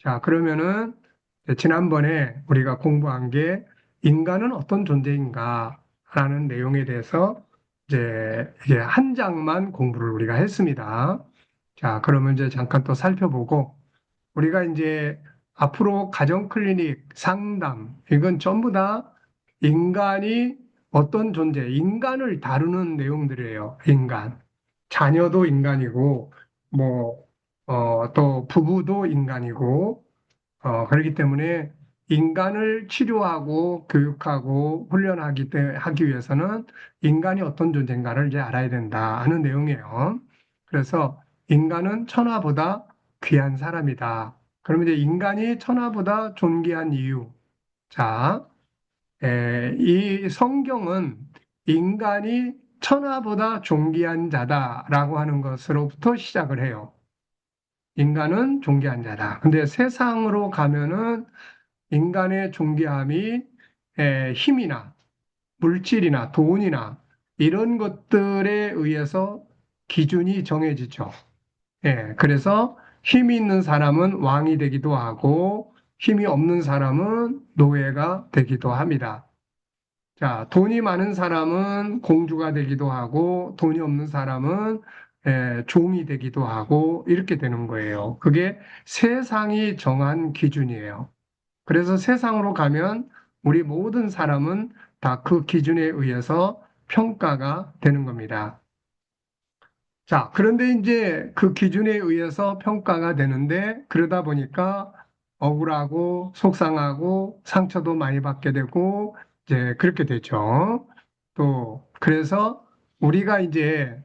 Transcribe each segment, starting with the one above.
자, 그러면은 지난번에 우리가 공부한 게 인간은 어떤 존재인가라는 내용에 대해서 이제 한 장만 공부를 우리가 했습니다. 자, 그러면 이제 잠깐 또 살펴보고 우리가 이제 앞으로 가정 클리닉 상담 이건 전부 다 인간이 어떤 존재, 인간을 다루는 내용들이에요. 인간. 자녀도 인간이고 뭐 또 부부도 인간이고 그렇기 때문에 인간을 치료하고 교육하고 하기 위해서는 인간이 어떤 존재인가를 이제 알아야 된다 하는 내용이에요. 그래서 인간은 천하보다 귀한 사람이다. 그러면 이제 인간이 천하보다 존귀한 이유. 자, 이 성경은 인간이 천하보다 존귀한 자다라고 하는 것으로부터 시작을 해요. 인간은 존귀한 자다. 근데 세상으로 가면은 인간의 존귀함이 힘이나 물질이나 돈이나 이런 것들에 의해서 기준이 정해지죠. 그래서 힘이 있는 사람은 왕이 되기도 하고 힘이 없는 사람은 노예가 되기도 합니다. 자, 돈이 많은 사람은 공주가 되기도 하고 돈이 없는 사람은 종이 되기도 하고 이렇게 되는 거예요. 그게 세상이 정한 기준이에요. 그래서 세상으로 가면 우리 모든 사람은 다 그 기준에 의해서 평가가 되는 겁니다. 자, 그런데 이제 그 기준에 의해서 평가가 되는데 그러다 보니까 억울하고 속상하고 상처도 많이 받게 되고 이제 그렇게 되죠. 또 그래서 우리가 이제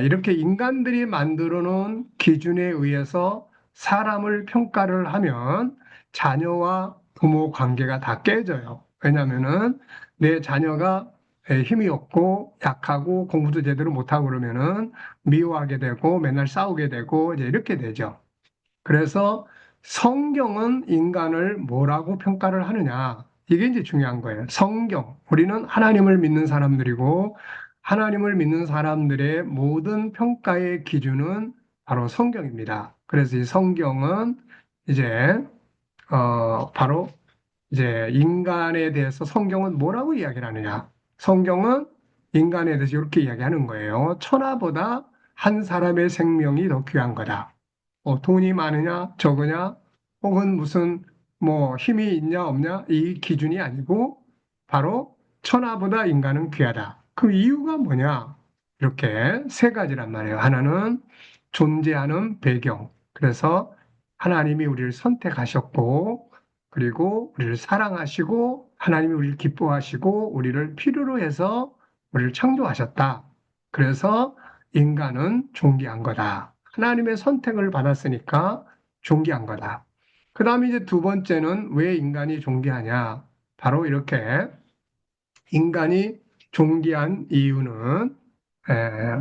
이렇게 인간들이 만들어 놓은 기준에 의해서 사람을 평가를 하면 자녀와 부모 관계가 다 깨져요. 왜냐하면은 내 자녀가 힘이 없고 약하고 공부도 제대로 못하고 그러면은 미워하게 되고 맨날 싸우게 되고 이제 이렇게 되죠. 그래서 성경은 인간을 뭐라고 평가를 하느냐? 이게 이제 중요한 거예요. 성경. 우리는 하나님을 믿는 사람들이고 하나님을 믿는 사람들의 모든 평가의 기준은 바로 성경입니다. 그래서 이 성경은 이제 바로 이제 인간에 대해서 성경은 뭐라고 이야기를 하느냐? 성경은 인간에 대해서 이렇게 이야기하는 거예요. 천하보다 한 사람의 생명이 더 귀한 거다. 돈이 많으냐, 적으냐, 혹은 무슨 뭐 힘이 있냐, 없냐, 이 기준이 아니고 바로 천하보다 인간은 귀하다. 그 이유가 뭐냐? 이렇게 세 가지란 말이에요. 하나는 존재하는 배경. 그래서 하나님이 우리를 선택하셨고, 그리고 우리를 사랑하시고, 하나님이 우리를 기뻐하시고, 우리를 필요로 해서 우리를 창조하셨다. 그래서 인간은 존귀한 거다. 하나님의 선택을 받았으니까 존귀한 거다. 그 다음에 이제 두 번째는 왜 인간이 존귀하냐? 바로 이렇게 인간이 존귀한 이유는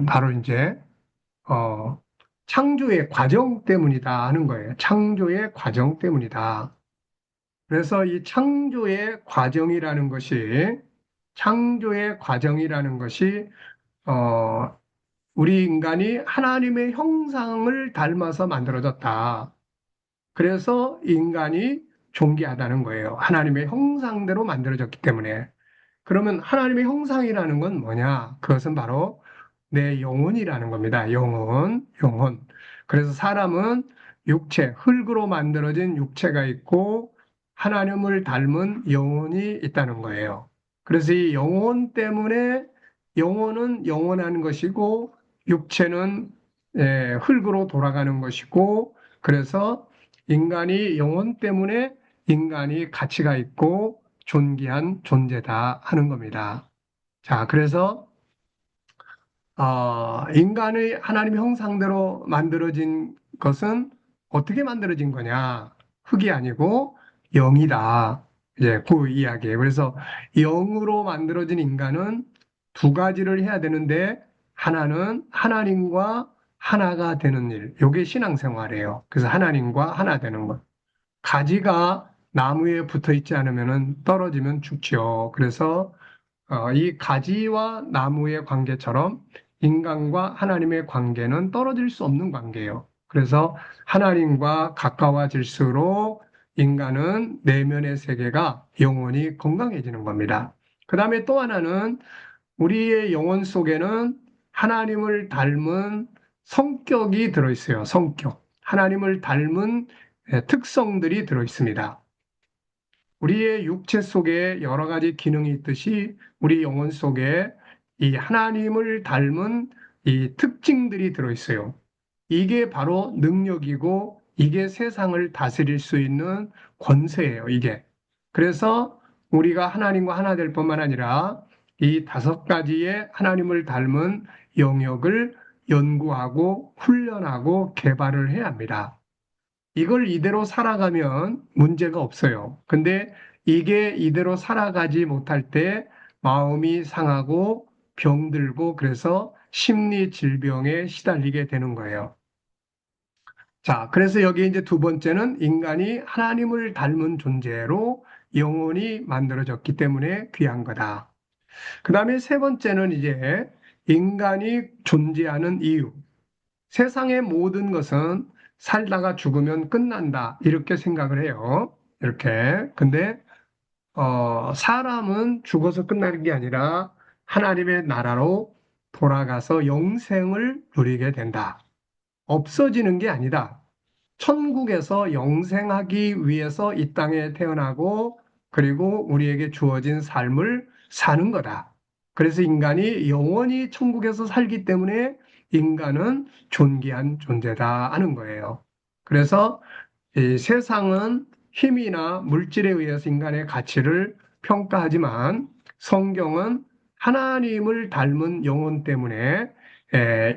바로 이제 어, 창조의 과정 때문이다 하는 거예요. 창조의 과정 때문이다. 그래서 이 창조의 과정이라는 것이 어, 우리 인간이 하나님의 형상을 닮아서 만들어졌다. 그래서 인간이 존귀하다는 거예요. 하나님의 형상대로 만들어졌기 때문에. 그러면 하나님의 형상이라는 건 뭐냐? 그것은 바로 내 영혼이라는 겁니다. 영혼, 영혼. 그래서 사람은 육체, 흙으로 만들어진 육체가 있고 하나님을 닮은 영혼이 있다는 거예요. 그래서 이 영혼 때문에 영혼은 영원한 것이고 육체는 흙으로 돌아가는 것이고 그래서 인간이 영혼 때문에 인간이 가치가 있고 존귀한 존재다 하는 겁니다. 자, 그래서 인간의 하나님의 형상대로 만들어진 것은 어떻게 만들어진 거냐? 흙이 아니고 영이다. 이제 그 이야기예요. 그래서 영으로 만들어진 인간은 두 가지를 해야 되는데 하나는 하나님과 하나가 되는 일. 이게 신앙생활이에요. 그래서 하나님과 하나 되는 것. 가지가 나무에 붙어 있지 않으면 떨어지면 죽지요. 그래서 이 가지와 나무의 관계처럼 인간과 하나님의 관계는 떨어질 수 없는 관계예요. 그래서 하나님과 가까워질수록 인간은 내면의 세계가 영원히 건강해지는 겁니다. 그 다음에 또 하나는 우리의 영혼 속에는 하나님을 닮은 성격이 들어있어요. 성격. 하나님을 닮은 특성들이 들어있습니다. 우리의 육체 속에 여러 가지 기능이 있듯이 우리 영혼 속에 이 하나님을 닮은 이 특징들이 들어있어요. 이게 바로 능력이고 이게 세상을 다스릴 수 있는 권세예요, 이게. 그래서 우리가 하나님과 하나 될 뿐만 아니라 이 다섯 가지의 하나님을 닮은 영역을 연구하고 훈련하고 개발을 해야 합니다. 이걸 이대로 살아가면 문제가 없어요. 근데 이게 이대로 살아가지 못할 때 마음이 상하고 병들고 그래서 심리 질병에 시달리게 되는 거예요. 자, 그래서 여기 이제 두 번째는 인간이 하나님을 닮은 존재로 영원히 만들어졌기 때문에 귀한 거다. 그 다음에 세 번째는 이제 인간이 존재하는 이유. 세상의 모든 것은 살다가 죽으면 끝난다. 이렇게 생각을 해요. 이렇게. 근데, 사람은 죽어서 끝나는 게 아니라 하나님의 나라로 돌아가서 영생을 누리게 된다. 없어지는 게 아니다. 천국에서 영생하기 위해서 이 땅에 태어나고 그리고 우리에게 주어진 삶을 사는 거다. 그래서 인간이 영원히 천국에서 살기 때문에 인간은 존귀한 존재다 하는 거예요. 그래서 이 세상은 힘이나 물질에 의해서 인간의 가치를 평가하지만 성경은 하나님을 닮은 영혼 때문에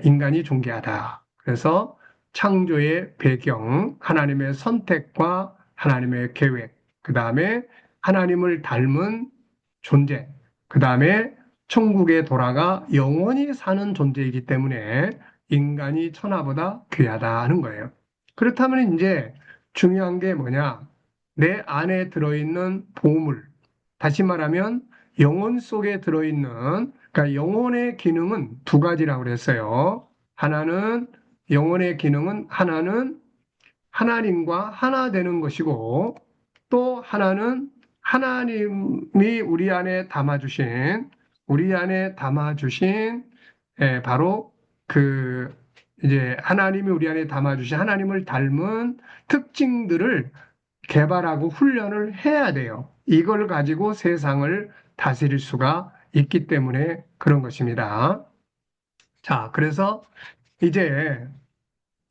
인간이 존귀하다. 그래서 창조의 배경, 하나님의 선택과 하나님의 계획, 그 다음에 하나님을 닮은 존재, 그 다음에 천국에 돌아가 영원히 사는 존재이기 때문에 인간이 천하보다 귀하다 하는 거예요. 그렇다면 이제 중요한 게 뭐냐? 내 안에 들어있는 보물, 다시 말하면 영혼 속에 들어있는, 그러니까 영혼의 기능은 두 가지라고 그랬어요. 하나는 영혼의 기능은 하나는 하나님과 하나 되는 것이고 또 하나는 하나님이 우리 안에 담아주신 바로 그 이제 하나님이 우리 안에 담아주신 하나님을 닮은 특징들을 개발하고 훈련을 해야 돼요. 이걸 가지고 세상을 다스릴 수가 있기 때문에 그런 것입니다. 자, 그래서 이제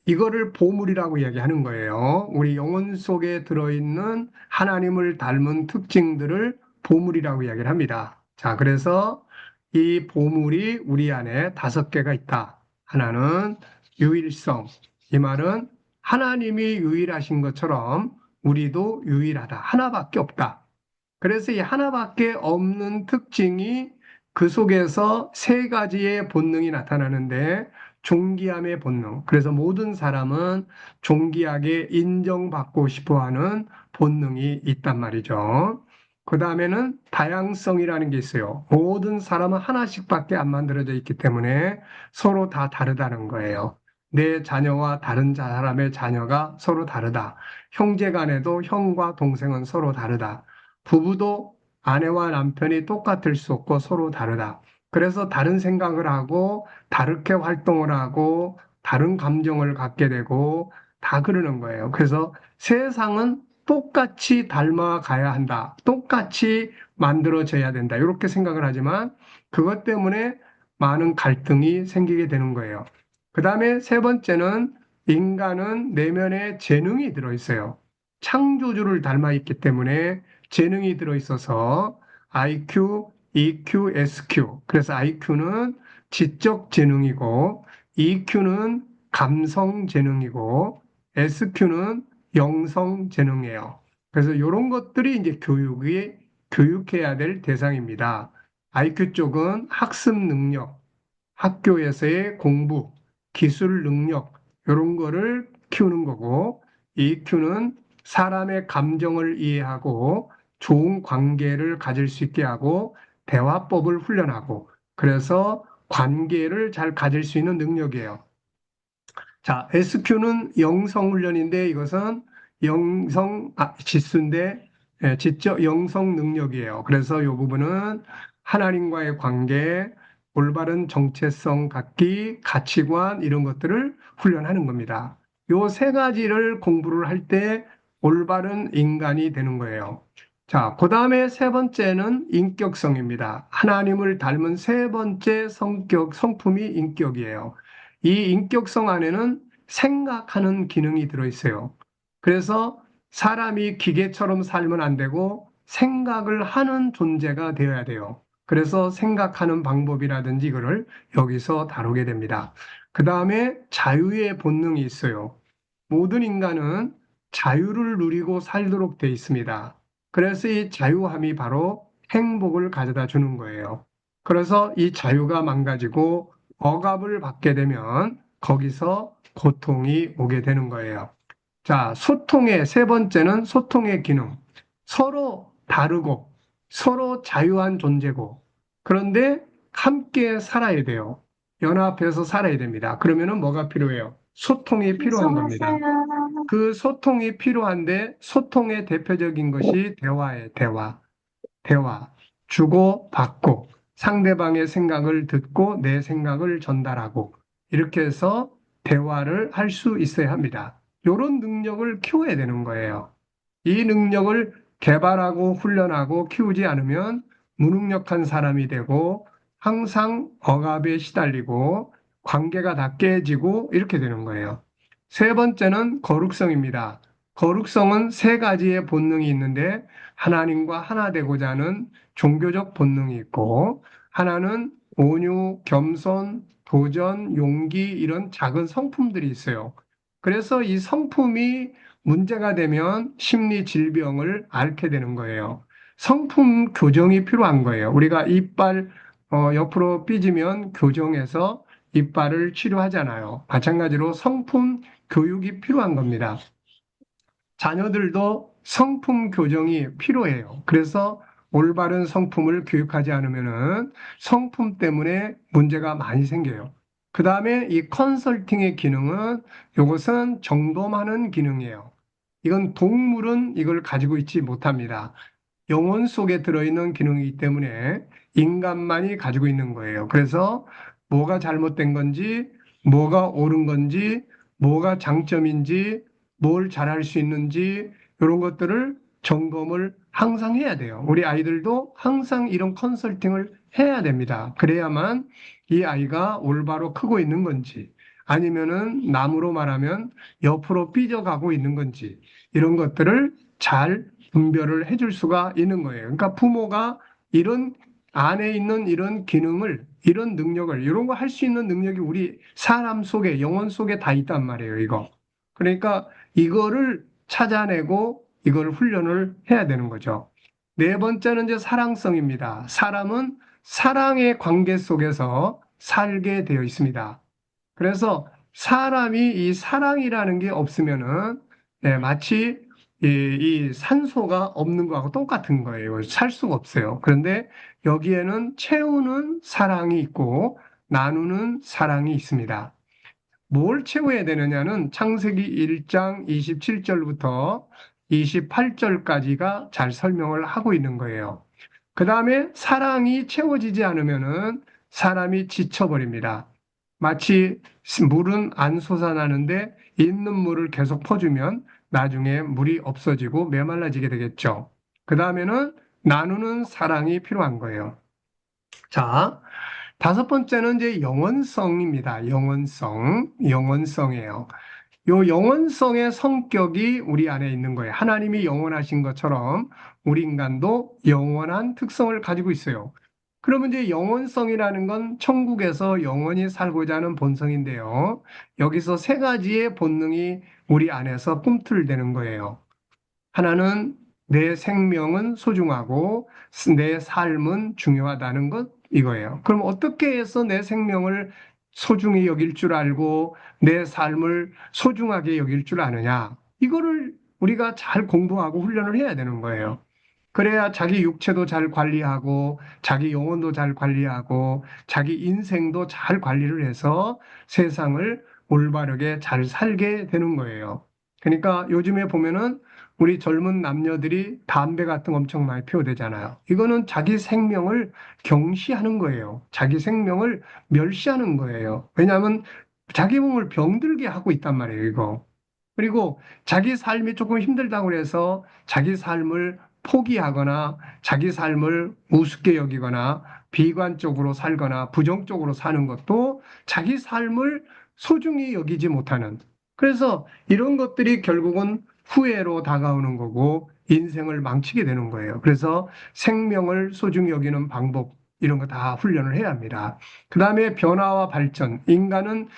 이거를 보물이라고 이야기하는 거예요. 우리 영혼 속에 들어있는 하나님을 닮은 특징들을 보물이라고 이야기를 합니다. 자, 그래서 이 보물이 우리 안에 다섯 개가 있다. 하나는 유일성. 이 말은 하나님이 유일하신 것처럼 우리도 유일하다. 하나밖에 없다. 그래서 이 하나밖에 없는 특징이 그 속에서 세 가지의 본능이 나타나는데 존귀함의 본능. 그래서 모든 사람은 존귀하게 인정받고 싶어 하는 본능이 있단 말이죠. 그 다음에는 다양성이라는 게 있어요. 모든 사람은 하나씩밖에 안 만들어져 있기 때문에 서로 다 다르다는 거예요. 내 자녀와 다른 사람의 자녀가 서로 다르다. 형제 간에도 형과 동생은 서로 다르다. 부부도 아내와 남편이 똑같을 수 없고 서로 다르다. 그래서 다른 생각을 하고 다르게 활동을 하고 다른 감정을 갖게 되고 다 그러는 거예요. 그래서 세상은 똑같이 닮아가야 한다. 똑같이 만들어져야 된다. 이렇게 생각을 하지만 그것 때문에 많은 갈등이 생기게 되는 거예요. 그 다음에 세 번째는 인간은 내면에 재능이 들어있어요. 창조주를 닮아 있기 때문에 재능이 들어있어서 IQ, EQ, SQ. 그래서 IQ는 지적 재능이고 EQ는 감성 재능이고 SQ는 영성 재능이에요. 그래서 이런 것들이 이제 교육해야 될 대상입니다. IQ 쪽은 학습 능력, 학교에서의 공부, 기술 능력 이런 거를 키우는 거고 EQ는 사람의 감정을 이해하고 좋은 관계를 가질 수 있게 하고 대화법을 훈련하고 그래서 관계를 잘 가질 수 있는 능력이에요. 자, SQ는 영성훈련인데 이것은 지수인데 지적 영성 능력이에요. 그래서 이 부분은 하나님과의 관계, 올바른 정체성 갖기, 가치관 이런 것들을 훈련하는 겁니다. 요 세 가지를 공부를 할 때 올바른 인간이 되는 거예요. 자, 그 다음에 세 번째는 인격성입니다. 하나님을 닮은 세 번째 성품이 인격이에요. 이 인격성 안에는 생각하는 기능이 들어있어요. 그래서 사람이 기계처럼 살면 안 되고 생각을 하는 존재가 되어야 돼요. 그래서 생각하는 방법이라든지 이거를 여기서 다루게 됩니다. 그 다음에 자유의 본능이 있어요. 모든 인간은 자유를 누리고 살도록 돼 있습니다. 그래서 이 자유함이 바로 행복을 가져다 주는 거예요. 그래서 이 자유가 망가지고 억압을 받게 되면 거기서 고통이 오게 되는 거예요. 자, 소통의 세 번째는 소통의 기능. 서로 다르고 서로 자유한 존재고 그런데 함께 살아야 돼요. 연합해서 살아야 됩니다. 그러면은 뭐가 필요해요? 소통이 필요한 겁니다. 죄송하세요. 그 소통이 필요한데 소통의 대표적인 것이 대화예요. 대화. 대화. 주고 받고 상대방의 생각을 듣고 내 생각을 전달하고 이렇게 해서 대화를 할 수 있어야 합니다. 이런 능력을 키워야 되는 거예요. 이 능력을 개발하고 훈련하고 키우지 않으면 무능력한 사람이 되고 항상 억압에 시달리고 관계가 다 깨지고 이렇게 되는 거예요. 세 번째는 거룩성입니다. 거룩성은 세 가지의 본능이 있는데 하나님과 하나 되고자 하는 종교적 본능이 있고 하나는 온유, 겸손, 도전, 용기 이런 작은 성품들이 있어요. 그래서 이 성품이 문제가 되면 심리 질병을 앓게 되는 거예요. 성품 교정이 필요한 거예요. 우리가 이빨 옆으로 삐지면 교정해서 이빨을 치료하잖아요. 마찬가지로 성품 교육이 필요한 겁니다. 자녀들도 성품 교정이 필요해요. 그래서 올바른 성품을 교육하지 않으면은 성품 때문에 문제가 많이 생겨요. 그 다음에 이 컨설팅의 기능은 이것은 점검하는 기능이에요. 이건 동물은 이걸 가지고 있지 못합니다. 영혼 속에 들어있는 기능이기 때문에 인간만이 가지고 있는 거예요. 그래서 뭐가 잘못된 건지, 뭐가 옳은 건지, 뭐가 장점인지, 뭘 잘할 수 있는지, 이런 것들을 점검을 항상 해야 돼요. 우리 아이들도 항상 이런 컨설팅을 해야 됩니다. 그래야만 이 아이가 올바로 크고 있는 건지, 아니면은 남으로 말하면 옆으로 삐져가고 있는 건지, 이런 것들을 잘 분별을 해줄 수가 있는 거예요. 그러니까 부모가 이런 안에 있는 이런 기능을, 이런 능력을, 이런 거 할 수 있는 능력이 우리 사람 속에, 영혼 속에 다 있단 말이에요, 이거. 그러니까 이거를 찾아내고 이걸 훈련을 해야 되는 거죠. 네 번째는 이제 사랑성입니다. 사람은 사랑의 관계 속에서 살게 되어 있습니다. 그래서 사람이 이 사랑이라는 게 없으면은 마치 이 산소가 없는 거하고 똑같은 거예요. 살 수가 없어요. 그런데 여기에는 채우는 사랑이 있고 나누는 사랑이 있습니다. 뭘 채워야 되느냐는 창세기 1장 27절부터 28절까지가 잘 설명을 하고 있는 거예요. 그 다음에 사랑이 채워지지 않으면은 사람이 지쳐버립니다. 마치 물은 안 솟아나는데 있는 물을 계속 퍼주면 나중에 물이 없어지고 메말라지게 되겠죠. 그 다음에는 나누는 사랑이 필요한 거예요. 자, 다섯 번째는 이제 영원성입니다. 영원성이에요. 요 영원성의 성격이 우리 안에 있는 거예요. 하나님이 영원하신 것처럼 우리 인간도 영원한 특성을 가지고 있어요. 그러면 이제 영원성이라는 건 천국에서 영원히 살고자 하는 본성인데요. 여기서 세 가지의 본능이 우리 안에서 꿈틀대는 거예요. 하나는 내 생명은 소중하고 내 삶은 중요하다는 것 이거예요. 그럼 어떻게 해서 내 생명을 소중히 여길 줄 알고 내 삶을 소중하게 여길 줄 아느냐? 이거를 우리가 잘 공부하고 훈련을 해야 되는 거예요. 그래야 자기 육체도 잘 관리하고 자기 영혼도 잘 관리하고 자기 인생도 잘 관리를 해서 세상을 올바르게 잘 살게 되는 거예요. 그러니까 요즘에 보면은 우리 젊은 남녀들이 담배 같은 거 엄청 많이 피워대잖아요. 이거는 자기 생명을 경시하는 거예요. 자기 생명을 멸시하는 거예요. 왜냐하면 자기 몸을 병들게 하고 있단 말이에요, 이거. 그리고 자기 삶이 조금 힘들다고 해서 자기 삶을 포기하거나 자기 삶을 우습게 여기거나 비관적으로 살거나 부정적으로 사는 것도 자기 삶을 소중히 여기지 못하는, 그래서 이런 것들이 결국은 후회로 다가오는 거고 인생을 망치게 되는 거예요. 그래서 생명을 소중히 여기는 방법 이런 거 다 훈련을 해야 합니다. 그 다음에 변화와 발전. 인간은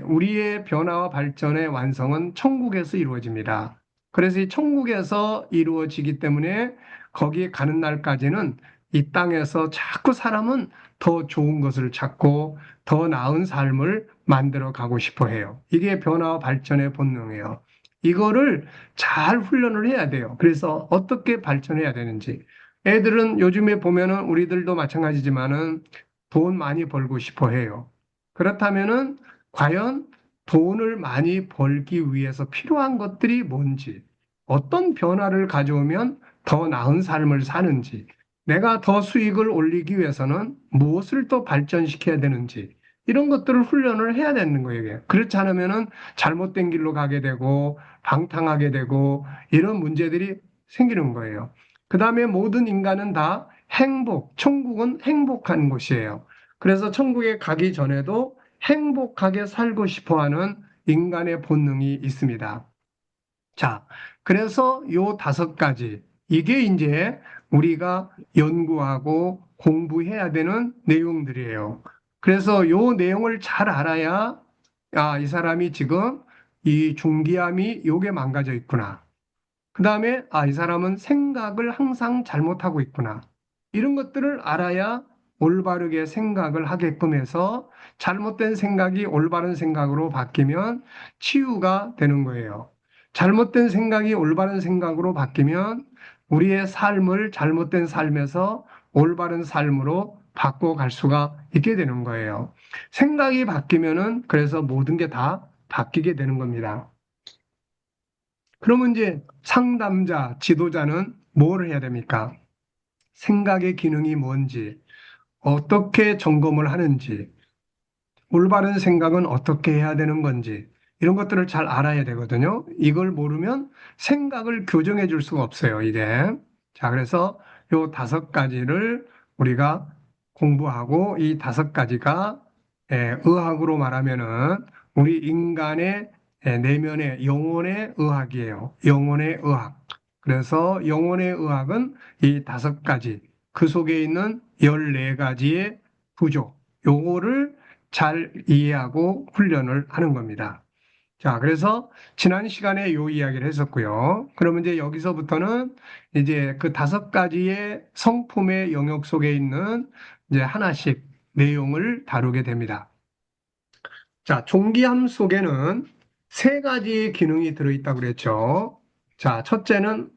우리의 변화와 발전의 완성은 천국에서 이루어집니다. 그래서 이 천국에서 이루어지기 때문에 거기에 가는 날까지는 이 땅에서 자꾸 사람은 더 좋은 것을 찾고 더 나은 삶을 만들어 가고 싶어 해요. 이게 변화와 발전의 본능이에요. 이거를 잘 훈련을 해야 돼요. 그래서 어떻게 발전해야 되는지. 애들은 요즘에 보면은 우리들도 마찬가지지만은 돈 많이 벌고 싶어 해요. 그렇다면은 과연 돈을 많이 벌기 위해서 필요한 것들이 뭔지, 어떤 변화를 가져오면 더 나은 삶을 사는지, 내가 더 수익을 올리기 위해서는 무엇을 더 발전시켜야 되는지, 이런 것들을 훈련을 해야 되는 거예요. 그렇지 않으면은 잘못된 길로 가게 되고, 방탕하게 되고, 이런 문제들이 생기는 거예요. 그 다음에 모든 인간은 다 행복, 천국은 행복한 곳이에요. 그래서 천국에 가기 전에도 행복하게 살고 싶어 하는 인간의 본능이 있습니다. 자, 그래서 요 5가지, 이게 이제 우리가 연구하고 공부해야 되는 내용들이에요. 그래서 요 내용을 잘 알아야, 아, 이 사람이 지금 이 중기암이 요게 망가져 있구나. 그 다음에, 아, 이 사람은 생각을 항상 잘못하고 있구나. 이런 것들을 알아야 올바르게 생각을 하게끔 해서 잘못된 생각이 올바른 생각으로 바뀌면 치유가 되는 거예요. 잘못된 생각이 올바른 생각으로 바뀌면 우리의 삶을 잘못된 삶에서 올바른 삶으로 바꿔갈 수가 있게 되는 거예요. 생각이 바뀌면은 그래서 모든 게 다 바뀌게 되는 겁니다. 그러면 이제 상담자, 지도자는 뭘 해야 됩니까? 생각의 기능이 뭔지, 어떻게 점검을 하는지, 올바른 생각은 어떻게 해야 되는 건지, 이런 것들을 잘 알아야 되거든요. 이걸 모르면 생각을 교정해 줄 수가 없어요, 이게. 자, 그래서 요 5가지를 우리가 공부하고 이 5가지가 의학으로 말하면은 우리 인간의 내면의 영혼의 의학이에요. 영혼의 의학. 그래서 영혼의 의학은 이 5가지, 그 속에 있는 14가지의 구조, 요거를 잘 이해하고 훈련을 하는 겁니다. 자, 그래서 지난 시간에 요 이야기를 했었고요. 그러면 이제 여기서부터는 이제 그 5가지의 성품의 영역 속에 있는 이제 하나씩 내용을 다루게 됩니다. 자, 종기함 속에는 3가지의 기능이 들어있다고 그랬죠. 자, 첫째는,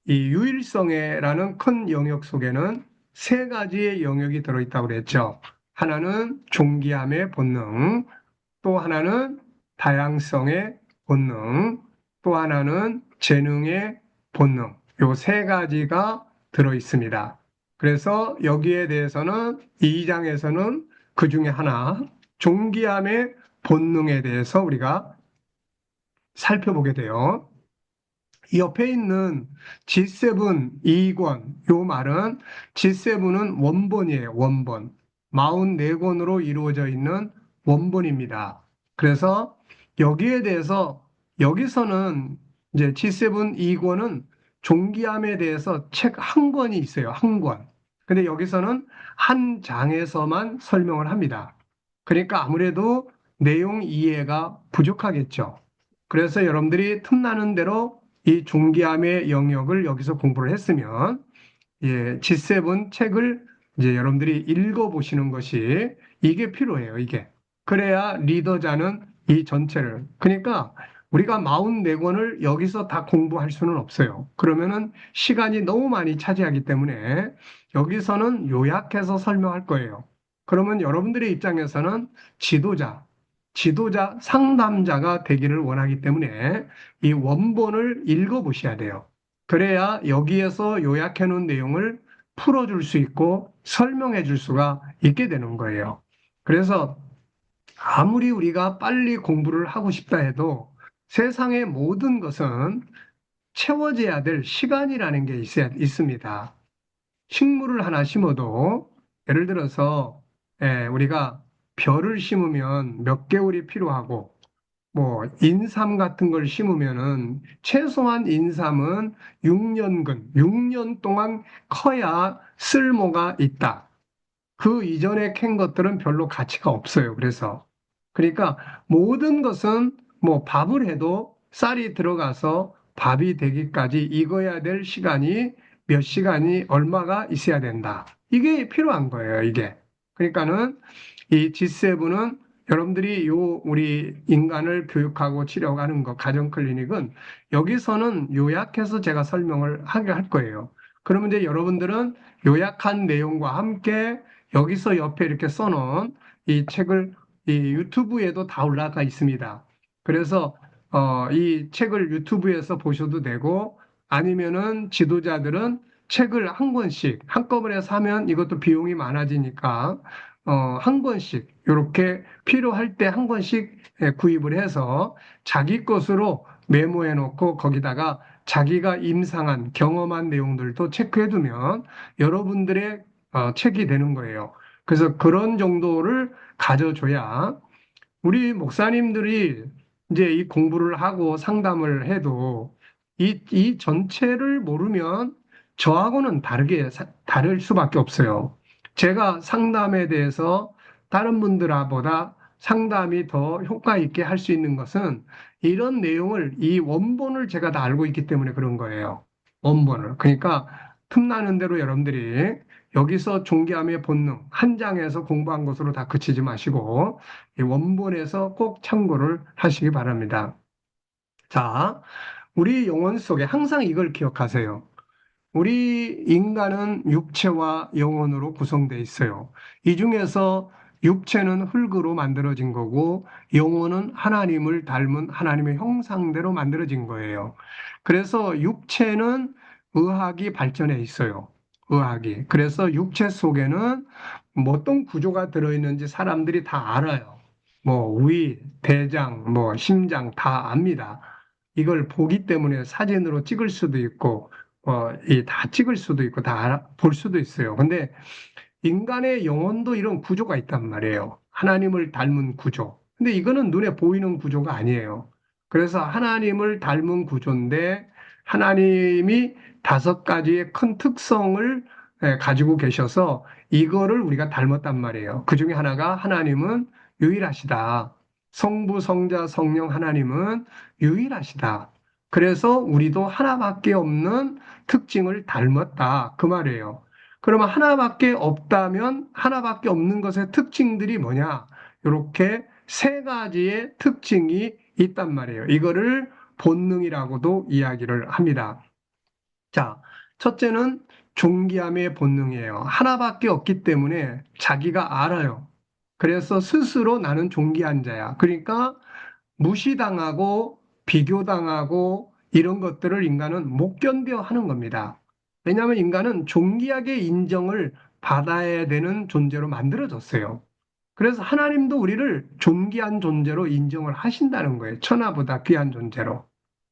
이 유일성애라는 큰 영역 속에는 3가지의 영역이 들어있다고 그랬죠. 하나는 종기함의 본능, 또 하나는 다양성의 본능, 또 하나는 재능의 본능. 요 3가지가 들어 있습니다. 그래서 여기에 대해서는 2장에서는 그 중에 하나, 종기함의 본능에 대해서 우리가 살펴보게 돼요. 이 옆에 있는 G7 2권, 요 말은 G7은 원본이에요, 원본. 44권으로 이루어져 있는 원본입니다. 그래서 여기에 대해서, 여기서는 이제 G7 2권은 종기함에 대해서 책 한 권이 있어요, 한 권. 근데 여기서는 한 장에서만 설명을 합니다. 그러니까 아무래도 내용 이해가 부족하겠죠. 그래서 여러분들이 틈나는 대로 이 종기함의 영역을 여기서 공부를 했으면, G7 책을 이제 여러분들이 읽어보시는 것이 이게 필요해요, 이게. 그래야 리더자는 이 전체를. 그러니까 우리가 44권을 여기서 다 공부할 수는 없어요. 그러면은 시간이 너무 많이 차지하기 때문에 여기서는 요약해서 설명할 거예요. 그러면 여러분들의 입장에서는 지도자, 지도자, 상담자가 되기를 원하기 때문에 이 원본을 읽어보셔야 돼요. 그래야 여기에서 요약해 놓은 내용을 풀어줄 수 있고 설명해 줄 수가 있게 되는 거예요. 그래서 아무리 우리가 빨리 공부를 하고 싶다 해도 세상의 모든 것은 채워져야 될 시간이라는 게 있습니다. 식물을 하나 심어도 예를 들어서 우리가 벼를 심으면 몇 개월이 필요하고 뭐 인삼 같은 걸 심으면은 최소한 인삼은 6년 동안 커야 쓸모가 있다. 그 이전에 캔 것들은 별로 가치가 없어요. 그래서 그러니까 모든 것은 뭐 밥을 해도 쌀이 들어가서 밥이 되기까지 익어야 될 시간이 몇 시간이 얼마가 있어야 된다. 이게 필요한 거예요, 이게. 그러니까는 이 G7은 여러분들이 우리 인간을 교육하고 치료하는 거, 가정 클리닉은 여기서는 요약해서 제가 설명을 하게 할 거예요. 그러면 이제 여러분들은 요약한 내용과 함께 여기서 옆에 이렇게 써놓은 이 책을 이 유튜브에도 다 올라가 있습니다. 그래서 이 책을 유튜브에서 보셔도 되고 아니면은 지도자들은 책을 한 권씩 한꺼번에 사면 이것도 비용이 많아지니까 한 권씩 이렇게 필요할 때 한 권씩 구입을 해서 자기 것으로 메모해 놓고 거기다가 자기가 임상한 경험한 내용들도 체크해 두면 여러분들의 책이 되는 거예요. 그래서 그런 정도를 가져줘야 우리 목사님들이 이제 이 공부를 하고 상담을 해도 이 전체를 모르면 저하고는 다를 수밖에 없어요. 제가 상담에 대해서 다른 분들보다 상담이 더 효과 있게 할 수 있는 것은 이런 내용을, 이 원본을 제가 다 알고 있기 때문에 그런 거예요. 원본을. 그러니까 틈나는 대로 여러분들이 여기서 존귀함의 본능, 한 장에서 공부한 것으로 다 그치지 마시고, 이 원본에서 꼭 참고를 하시기 바랍니다. 자, 우리 영혼 속에 항상 이걸 기억하세요. 우리 인간은 육체와 영혼으로 구성되어 있어요. 이 중에서 육체는 흙으로 만들어진 거고, 영혼은 하나님을 닮은 하나님의 형상대로 만들어진 거예요. 그래서 육체는 의학이 발전해 있어요. 의학이. 그래서 육체 속에는 뭐 어떤 구조가 들어있는지 사람들이 다 알아요. 뭐 위, 대장, 뭐 심장 다 압니다. 이걸 보기 때문에 사진으로 찍을 수도 있고, 이 다 찍을 수도 있고, 다 볼 수도 있어요. 근데 인간의 영혼도 이런 구조가 있단 말이에요. 하나님을 닮은 구조. 근데 이거는 눈에 보이는 구조가 아니에요. 그래서 하나님을 닮은 구조인데, 하나님이 5가지의 큰 특성을 가지고 계셔서 이거를 우리가 닮았단 말이에요. 그 중에 하나가 하나님은 유일하시다. 성부, 성자, 성령 하나님은 유일하시다. 그래서 우리도 하나밖에 없는 특징을 닮았다. 그 말이에요. 그러면 하나밖에 없다면 하나밖에 없는 것의 특징들이 뭐냐? 이렇게 3가지의 특징이 있단 말이에요. 이거를 본능이라고도 이야기를 합니다. 자, 첫째는 존귀함의 본능이에요. 하나밖에 없기 때문에 자기가 알아요. 그래서 스스로 나는 존귀한 자야. 그러니까 무시당하고 비교당하고 이런 것들을 인간은 못 견뎌 하는 겁니다. 왜냐하면 인간은 존귀하게 인정을 받아야 되는 존재로 만들어졌어요. 그래서 하나님도 우리를 존귀한 존재로 인정을 하신다는 거예요. 천하보다 귀한 존재로.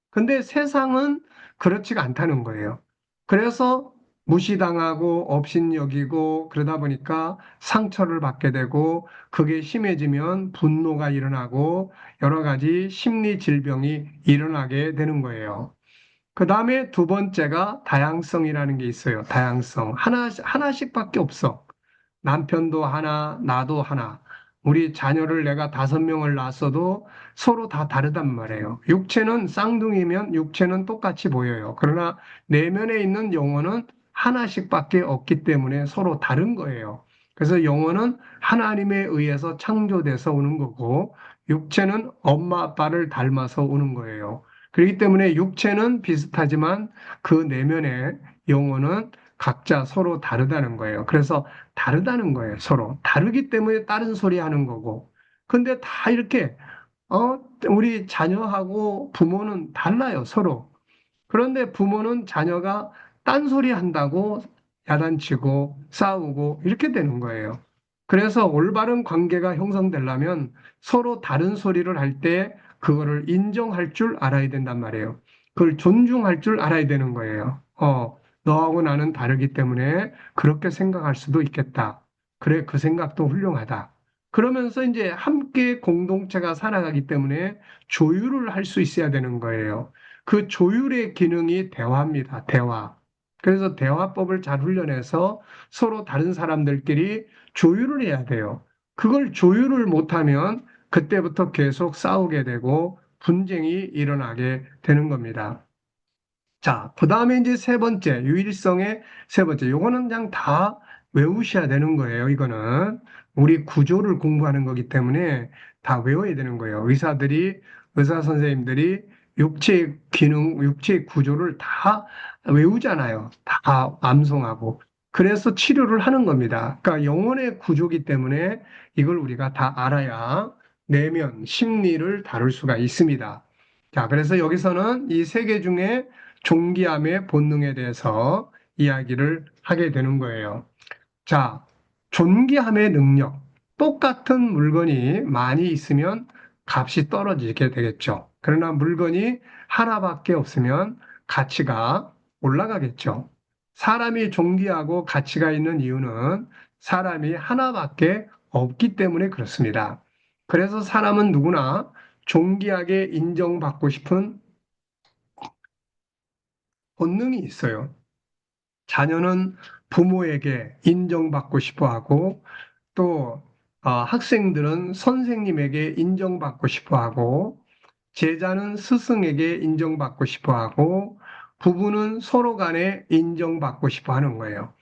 근데 세상은 그렇지가 않다는 거예요. 그래서 무시당하고 업신여기고 그러다 보니까 상처를 받게 되고 그게 심해지면 분노가 일어나고 여러 가지 심리 질병이 일어나게 되는 거예요. 그 다음에 2번째가 다양성이라는 게 있어요. 다양성. 하나씩밖에 없어. 남편도 하나, 나도 하나. 우리 자녀를 내가 5명을 낳았어도 서로 다 다르단 말이에요. 육체는 쌍둥이면 육체는 똑같이 보여요. 그러나 내면에 있는 영혼은 하나씩밖에 없기 때문에 서로 다른 거예요. 그래서 영혼은 하나님에 의해서 창조돼서 오는 거고, 육체는 엄마 아빠를 닮아서 오는 거예요. 그렇기 때문에 육체는 비슷하지만 그 내면의 영혼은 각자 서로 다르다는 거예요. 그래서 다르다는 거예요, 서로. 다르기 때문에 다른 소리 하는 거고. 근데 다 이렇게, 우리 자녀하고 부모는 달라요, 서로. 그런데 부모는 자녀가 딴소리 한다고 야단치고 싸우고 이렇게 되는 거예요. 그래서 올바른 관계가 형성되려면 서로 다른 소리를 할 때 그거를 인정할 줄 알아야 된단 말이에요. 그걸 존중할 줄 알아야 되는 거예요. 너하고 나는 다르기 때문에 그렇게 생각할 수도 있겠다. 그래, 그 생각도 훌륭하다. 그러면서 이제 함께 공동체가 살아가기 때문에 조율을 할 수 있어야 되는 거예요. 그 조율의 기능이 대화입니다. 대화. 그래서 대화법을 잘 훈련해서 서로 다른 사람들끼리 조율을 해야 돼요. 그걸 조율을 못하면 그때부터 계속 싸우게 되고 분쟁이 일어나게 되는 겁니다. 자, 그 다음에 이제 세 번째, 유일성의 세 번째. 요거는 그냥 다 외우셔야 되는 거예요. 이거는 우리 구조를 공부하는 거기 때문에 다 외워야 되는 거예요. 의사 선생님들이 육체 기능, 육체 구조를 다 외우잖아요. 다 암송하고. 그래서 치료를 하는 겁니다. 그러니까 영혼의 구조기 때문에 이걸 우리가 다 알아야 내면, 심리를 다룰 수가 있습니다. 자, 그래서 여기서는 이 세 개 중에 존귀함의 본능에 대해서 이야기를 하게 되는 거예요. 자, 존귀함의 능력. 똑같은 물건이 많이 있으면 값이 떨어지게 되겠죠. 그러나 물건이 하나밖에 없으면 가치가 올라가겠죠. 사람이 존귀하고 가치가 있는 이유는 사람이 하나밖에 없기 때문에 그렇습니다. 그래서 사람은 누구나 존귀하게 인정받고 싶은 본능이 있어요. 자녀는 부모에게 인정받고 싶어 하고 또 학생들은 선생님에게 인정받고 싶어 하고 제자는 스승에게 인정받고 싶어 하고 부부는 서로 간에 인정받고 싶어 하는 거예요.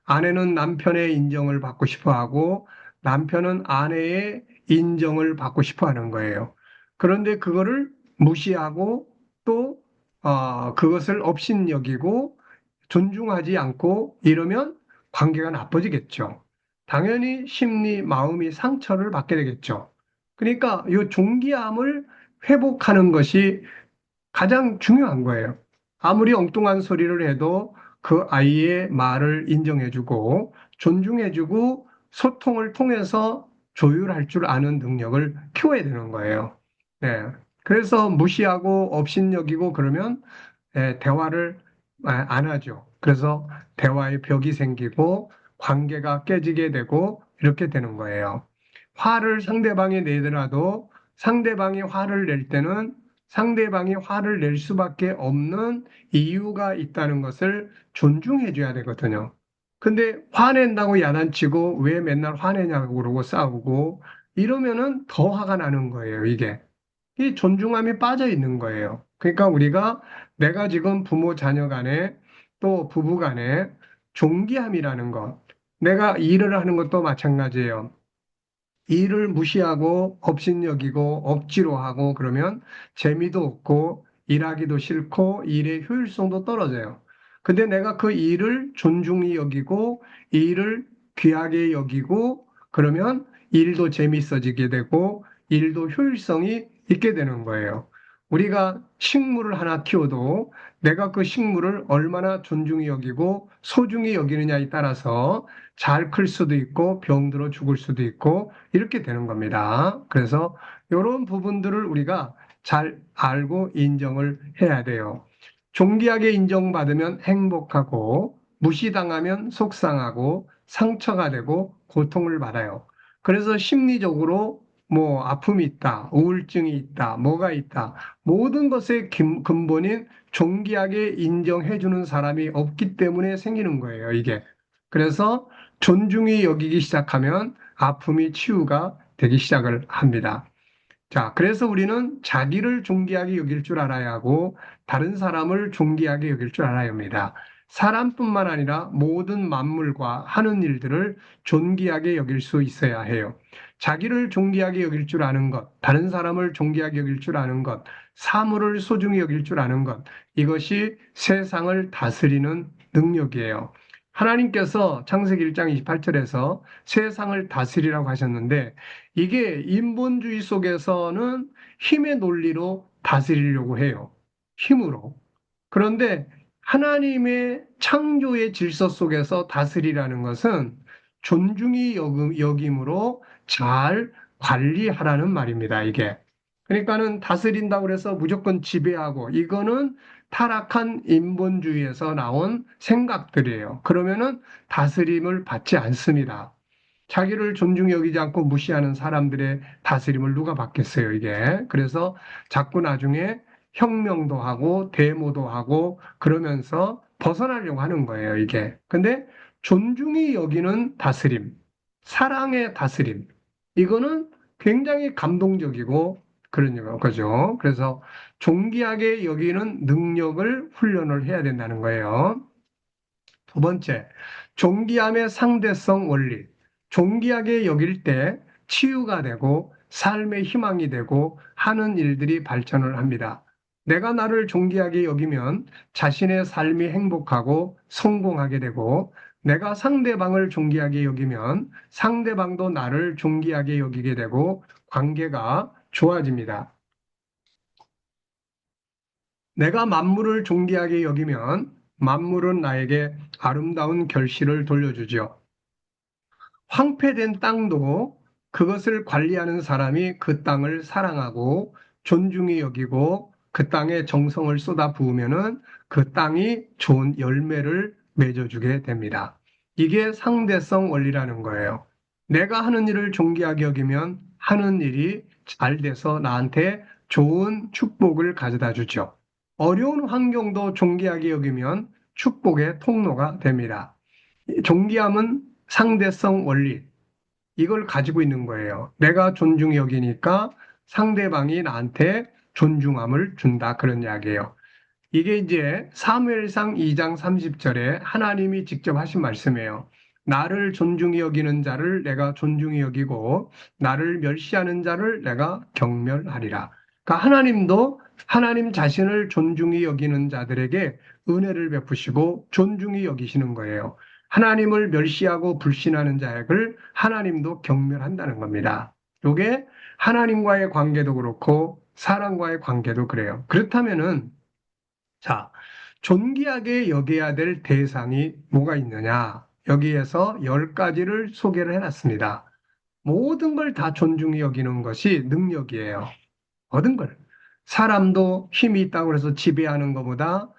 아내는 남편의 인정을 받고 싶어 하고 남편은 아내의 인정을 받고 싶어 하는 거예요. 그런데 그거를 무시하고 또 그것을 업신여기고 존중하지 않고 이러면 관계가 나빠지겠죠. 당연히 심리, 마음이 상처를 받게 되겠죠. 그러니까 이 존귀함을 회복하는 것이 가장 중요한 거예요. 아무리 엉뚱한 소리를 해도 그 아이의 말을 인정해주고 존중해주고 소통을 통해서 조율할 줄 아는 능력을 키워야 되는 거예요. 네. 그래서 무시하고 업신여기고 그러면 대화를 안 하죠. 그래서 대화의 벽이 생기고 관계가 깨지게 되고 이렇게 되는 거예요. 화를 상대방이 내더라도 상대방이 화를 낼 때는 상대방이 화를 낼 수밖에 없는 이유가 있다는 것을 존중해 줘야 되거든요. 근데 화낸다고 야단치고 왜 맨날 화내냐고 그러고 싸우고 이러면은 더 화가 나는 거예요, 이게. 이 존중함이 빠져 있는 거예요. 그러니까 우리가 내가 지금 부모 자녀 간에 또 부부 간에 존귀함이라는 것, 내가 일을 하는 것도 마찬가지예요. 일을 무시하고 업신여기고 억지로 하고 그러면 재미도 없고 일하기도 싫고 일의 효율성도 떨어져요. 근데 내가 그 일을 존중히 여기고 일을 귀하게 여기고 그러면 일도 재밌어지게 되고 일도 효율성이 있게 되는 거예요. 우리가 식물을 하나 키워도 내가 그 식물을 얼마나 존중히 여기고 소중히 여기느냐에 따라서 잘 클 수도 있고 병들어 죽을 수도 있고 이렇게 되는 겁니다. 그래서 이런 부분들을 우리가 잘 알고 인정을 해야 돼요. 존귀하게 인정받으면 행복하고 무시당하면 속상하고 상처가 되고 고통을 받아요. 그래서 심리적으로 뭐 아픔이 있다, 우울증이 있다, 뭐가 있다. 모든 것의 근본인 존귀하게 인정해주는 사람이 없기 때문에 생기는 거예요, 이게. 그래서 존중이 여기기 시작하면 아픔이 치유가 되기 시작을 합니다. 자, 그래서 우리는 자기를 존귀하게 여길 줄 알아야 하고 다른 사람을 존귀하게 여길 줄 알아야 합니다. 사람뿐만 아니라 모든 만물과 하는 일들을 존귀하게 여길 수 있어야 해요. 자기를 존귀하게 여길 줄 아는 것, 다른 사람을 존귀하게 여길 줄 아는 것, 사물을 소중히 여길 줄 아는 것, 이것이 세상을 다스리는 능력이에요. 하나님께서 창세기 1장 28절에서 세상을 다스리라고 하셨는데 이게 인본주의 속에서는 힘의 논리로 다스리려고 해요. 힘으로. 그런데 하나님의 창조의 질서 속에서 다스리라는 것은 존중이 여김으로 잘 관리하라는 말입니다, 이게. 그러니까는 다스린다고 해서 무조건 지배하고 이거는 타락한 인본주의에서 나온 생각들이에요. 그러면은 다스림을 받지 않습니다. 자기를 존중히 여기지 않고 무시하는 사람들의 다스림을 누가 받겠어요, 이게. 그래서 자꾸 나중에 혁명도 하고 데모도 하고 그러면서 벗어나려고 하는 거예요, 이게. 근데 존중이 여기는 다스림, 사랑의 다스림, 이거는 굉장히 감동적이고 그런 거죠. 그래서 존귀하게 여기는 능력을 훈련을 해야 된다는 거예요. 두 번째, 존귀함의 상대성 원리. 존귀하게 여길 때 치유가 되고 삶의 희망이 되고 하는 일들이 발전을 합니다. 내가 나를 존귀하게 여기면 자신의 삶이 행복하고 성공하게 되고 내가 상대방을 존귀하게 여기면 상대방도 나를 존귀하게 여기게 되고 관계가 좋아집니다. 내가 만물을 존귀하게 여기면 만물은 나에게 아름다운 결실을 돌려주죠. 황폐된 땅도 그것을 관리하는 사람이 그 땅을 사랑하고 존중히 여기고 그 땅에 정성을 쏟아 부으면은 그 땅이 좋은 열매를 맺어주게 됩니다. 이게 상대성 원리라는 거예요. 내가 하는 일을 존귀하게 여기면 하는 일이 잘 돼서 나한테 좋은 축복을 가져다 주죠. 어려운 환경도 존귀하게 여기면 축복의 통로가 됩니다. 존귀함은 상대성 원리, 이걸 가지고 있는 거예요. 내가 존중히 여기니까 상대방이 나한테 존중함을 준다. 그런 이야기예요. 이게 이제 사무엘상 2장 30절에 하나님이 직접 하신 말씀이에요. 나를 존중히 여기는 자를 내가 존중히 여기고 나를 멸시하는 자를 내가 경멸하리라. 그러니까 하나님도 하나님 자신을 존중히 여기는 자들에게 은혜를 베푸시고 존중히 여기시는 거예요. 하나님을 멸시하고 불신하는 자를 하나님도 경멸한다는 겁니다. 이게 하나님과의 관계도 그렇고 사람과의 관계도 그래요. 그렇다면은 자, 존귀하게 여겨야 될 대상이 뭐가 있느냐? 여기에서 10가지를 소개를 해놨습니다. 모든 걸 다 존중히 여기는 것이 능력이에요. 모든 걸. 사람도 힘이 있다고 해서 지배하는 것보다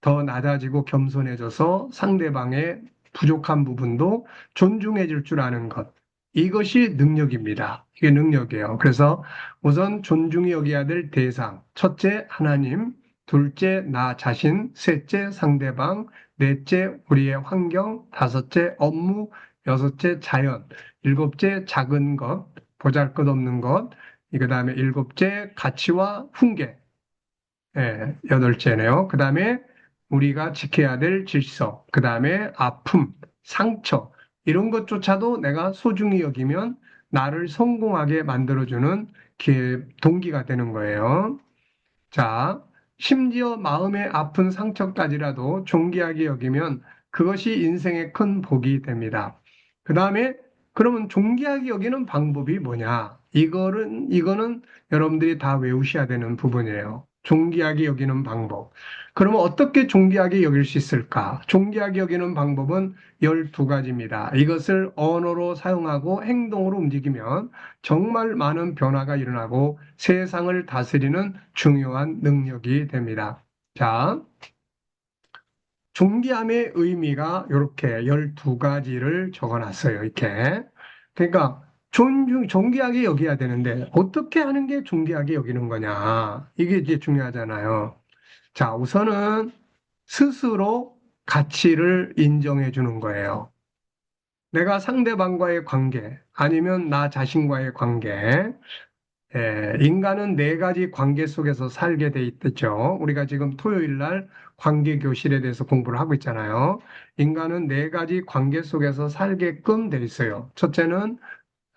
더 낮아지고 겸손해져서 상대방의 부족한 부분도 존중해 줄 줄 아는 것. 이것이 능력입니다. 이게 능력이에요. 그래서 우선 존중히 여겨야 될 대상. 첫째, 하나님. 둘째, 나 자신. 셋째, 상대방. 넷째, 우리의 환경. 다섯째, 업무. 여섯째, 자연. 일곱째, 작은 것. 보잘것없는 것. 그 다음에 일곱째, 가치와 훈계. 예, 여덟째네요. 그 다음에 우리가 지켜야 될 질서. 그 다음에 아픔, 상처. 이런 것조차도 내가 소중히 여기면 나를 성공하게 만들어주는 동기가 되는 거예요. 자, 심지어 마음의 아픈 상처까지라도 존귀하게 여기면 그것이 인생의 큰 복이 됩니다. 그 다음에 그러면 존귀하게 여기는 방법이 뭐냐? 이거는 여러분들이 다 외우셔야 되는 부분이에요. 존귀하게 여기는 방법. 그러면 어떻게 존귀하게 여길 수 있을까? 존귀하게 여기는 방법은 12가지입니다. 이것을 언어로 사용하고 행동으로 움직이면 정말 많은 변화가 일어나고 세상을 다스리는 중요한 능력이 됩니다. 자, 존귀함의 의미가 이렇게 12가지를 적어놨어요. 이렇게. 그러니까 존귀하게 여겨야 되는데 어떻게 하는 게 존귀하게 여기는 거냐. 이게 이제 중요하잖아요. 자, 우선은 스스로 가치를 인정해 주는 거예요. 내가 상대방과의 관계, 아니면 나 자신과의 관계, 인간은 4가지 관계 속에서 살게 돼 있죠. 우리가 지금 토요일 날 관계 교실에 대해서 공부를 하고 있잖아요. 인간은 4가지 관계 속에서 살게끔 돼 있어요. 첫째는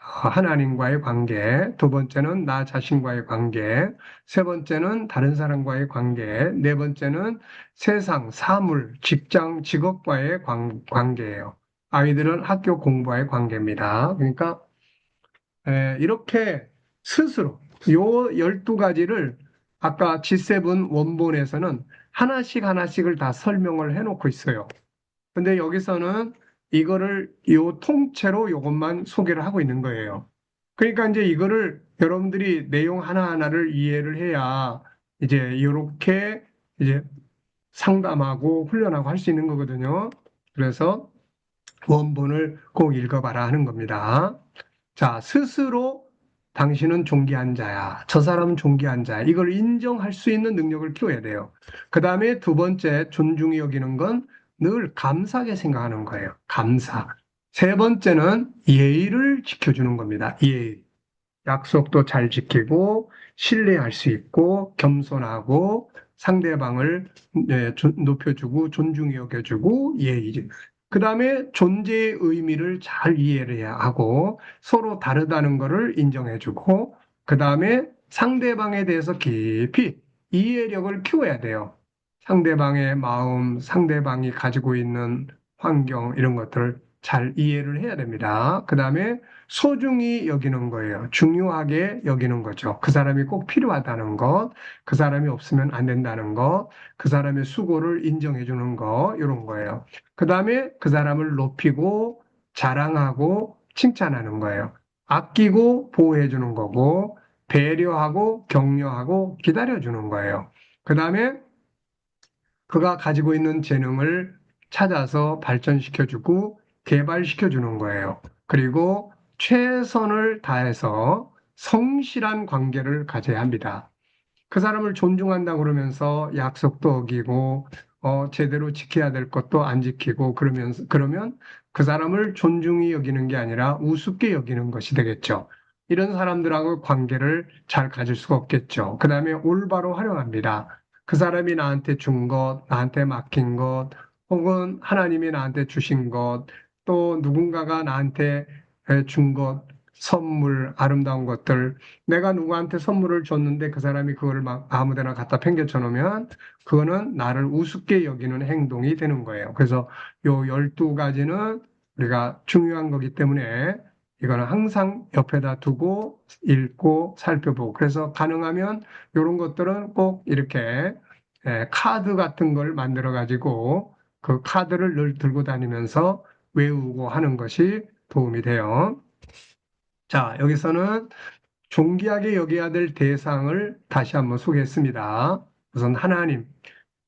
하나님과의 관계, 두 번째는 나 자신과의 관계, 세 번째는 다른 사람과의 관계, 네 번째는 세상, 사물, 직장, 직업과의 관계예요. 아이들은 학교 공부와의 관계입니다. 그러니까 이렇게 스스로 요 12가지를 아까 G7 원본에서는 하나씩 하나씩을 다 설명을 해놓고 있어요. 근데 여기서는 이거를 요 통째로 요것만 소개를 하고 있는 거예요. 그러니까 이제 이거를 여러분들이 내용 하나하나를 이해를 해야 이제 이렇게 이제 상담하고 훈련하고 할 수 있는 거거든요. 그래서 원본을 꼭 읽어봐라 하는 겁니다. 자, 스스로 당신은 존귀한 자야. 저 사람은 존귀한 자야. 이걸 인정할 수 있는 능력을 키워야 돼요. 그 다음에 두 번째, 존중이 여기는 건 늘 감사하게 생각하는 거예요. 감사. 세 번째는 예의를 지켜주는 겁니다. 예의. 약속도 잘 지키고, 신뢰할 수 있고, 겸손하고, 상대방을 높여주고, 존중히 여겨주고, 예의. 그 다음에 존재의 의미를 잘 이해를 해야 하고, 서로 다르다는 것을 인정해주고, 그 다음에 상대방에 대해서 깊이 이해력을 키워야 돼요. 상대방의 마음, 상대방이 가지고 있는 환경, 이런 것들을 잘 이해를 해야 됩니다. 그 다음에 소중히 여기는 거예요. 중요하게 여기는 거죠. 그 사람이 꼭 필요하다는 것, 그 사람이 없으면 안 된다는 것, 그 사람의 수고를 인정해 주는 거, 이런 거예요. 그 다음에 그 사람을 높이고 자랑하고 칭찬하는 거예요. 아끼고 보호해 주는 거고, 배려하고 격려하고 기다려 주는 거예요. 그 다음에 그가 가지고 있는 재능을 찾아서 발전시켜 주고 개발시켜 주는 거예요. 그리고 최선을 다해서 성실한 관계를 가져야 합니다. 그 사람을 존중한다 그러면서 약속도 어기고 제대로 지켜야 될 것도 안 지키고 그러면 그 사람을 존중히 여기는 게 아니라 우습게 여기는 것이 되겠죠. 이런 사람들하고 관계를 잘 가질 수가 없겠죠. 그 다음에 올바로 활용합니다. 그 사람이 나한테 준 것, 나한테 맡긴 것, 혹은 하나님이 나한테 주신 것, 또 누군가가 나한테 준 것, 선물, 아름다운 것들, 내가 누구한테 선물을 줬는데 그 사람이 그거를 막 아무데나 갖다 팽개쳐 놓으면 그거는 나를 우습게 여기는 행동이 되는 거예요. 그래서 요 12가지는 우리가 중요한 거기 때문에 이거는 항상 옆에다 두고 읽고 살펴보고 그래서 가능하면 이런 것들은 꼭 이렇게 카드 같은 걸 만들어 가지고 그 카드를 늘 들고 다니면서 외우고 하는 것이 도움이 돼요. 자, 여기서는 존귀하게 여겨야 될 대상을 다시 한번 소개했습니다. 우선 하나님,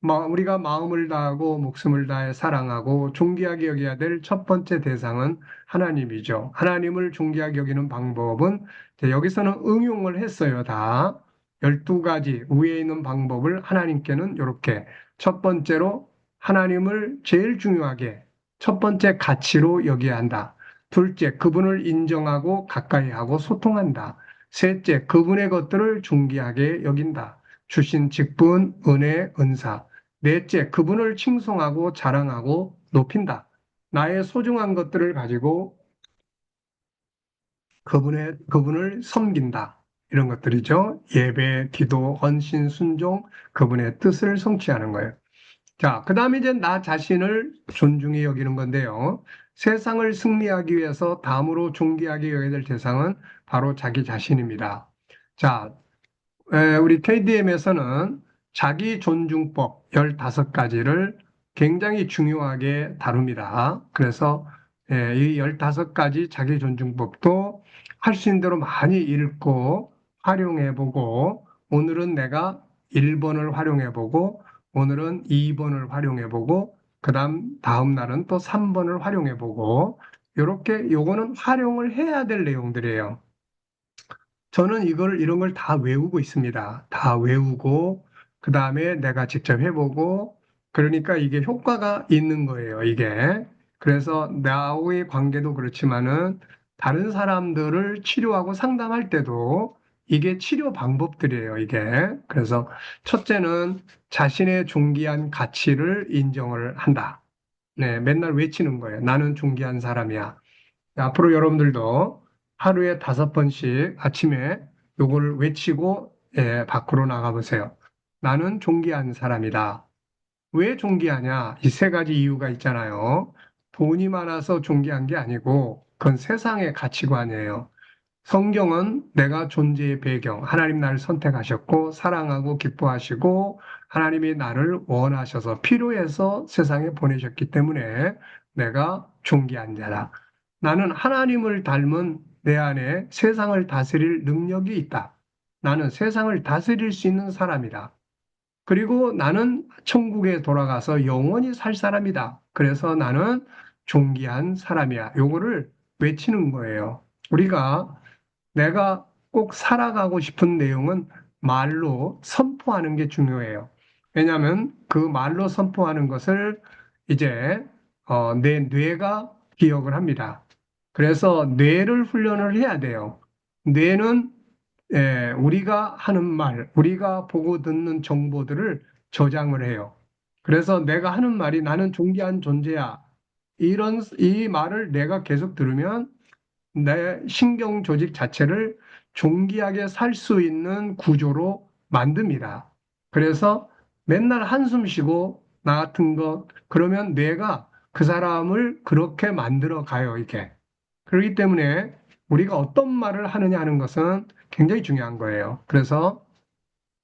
우리가 마음을 다하고 목숨을 다해 사랑하고 존귀하게 여겨야 될 첫 번째 대상은 하나님이죠. 하나님을 존귀하게 여기는 방법은 여기서는 응용을 했어요, 다. 12가지 위에 있는 방법을 하나님께는 이렇게 첫 번째로 하나님을 제일 중요하게 첫 번째 가치로 여겨야 한다. 둘째, 그분을 인정하고 가까이 하고 소통한다. 셋째, 그분의 것들을 존귀하게 여긴다. 주신 직분, 은혜, 은사. 넷째, 그분을 칭송하고 자랑하고 높인다. 나의 소중한 것들을 가지고 그분을 섬긴다. 이런 것들이죠. 예배, 기도, 헌신, 순종, 그분의 뜻을 성취하는 거예요. 자, 그 다음에 이제 나 자신을 존중히 여기는 건데요. 세상을 승리하기 위해서 다음으로 존귀하게 여겨야 될 대상은 바로 자기 자신입니다. 자, 우리 KDM에서는 자기 존중법 15가지를 굉장히 중요하게 다룹니다. 그래서 이 15가지 자기 존중법도 할 수 있는 대로 많이 읽고 활용해 보고 오늘은 내가 1번을 활용해 보고 오늘은 2번을 활용해 보고 다음 날은 또 3번을 활용해 보고 요렇게 요거는 활용을 해야 될 내용들이에요. 저는 이런 걸 다 외우고 있습니다. 다 외우고, 그 다음에 내가 직접 해보고, 그러니까 이게 효과가 있는 거예요, 이게. 그래서 나와의 관계도 그렇지만은 다른 사람들을 치료하고 상담할 때도 이게 치료 방법들이에요, 이게. 그래서 첫째는 자신의 존귀한 가치를 인정을 한다. 네, 맨날 외치는 거예요. 나는 존귀한 사람이야. 앞으로 여러분들도 하루에 5번씩 아침에 요걸 외치고 밖으로 나가보세요. 나는 존귀한 사람이다. 왜 존귀하냐? 이 세 가지 이유가 있잖아요. 돈이 많아서 존귀한 게 아니고 그건 세상의 가치관이에요. 성경은 내가 존재의 배경, 하나님 나를 선택하셨고 사랑하고 기뻐하시고 하나님이 나를 원하셔서 필요해서 세상에 보내셨기 때문에 내가 존귀한 자다. 나는 하나님을 닮은 내 안에 세상을 다스릴 능력이 있다. 나는 세상을 다스릴 수 있는 사람이다. 그리고 나는 천국에 돌아가서 영원히 살 사람이다. 그래서 나는 존귀한 사람이야. 요거를 외치는 거예요. 우리가 내가 꼭 살아가고 싶은 내용은 말로 선포하는 게 중요해요. 왜냐하면 그 말로 선포하는 것을 이제 내 뇌가 기억을 합니다. 그래서 뇌를 훈련을 해야 돼요. 뇌는 우리가 하는 말, 우리가 보고 듣는 정보들을 저장을 해요. 그래서 내가 하는 말이 나는 존귀한 존재야. 이 말을 내가 계속 들으면 내 신경 조직 자체를 존귀하게 살 수 있는 구조로 만듭니다. 그래서 맨날 한숨 쉬고 나 같은 거 그러면 뇌가 그 사람을 그렇게 만들어 가요, 이게. 그렇기 때문에 우리가 어떤 말을 하느냐 하는 것은 굉장히 중요한 거예요. 그래서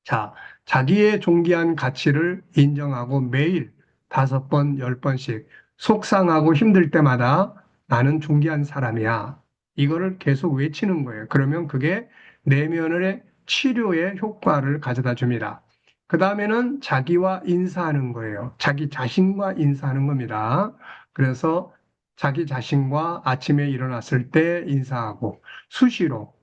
자, 자기의 존귀한 가치를 인정하고 매일 5번, 10번씩 속상하고 힘들 때마다 나는 존귀한 사람이야. 이거를 계속 외치는 거예요. 그러면 그게 내면의 치료에 효과를 가져다 줍니다. 그 다음에는 자기와 인사하는 거예요. 자기 자신과 인사하는 겁니다. 그래서 자기 자신과 아침에 일어났을 때 인사하고 수시로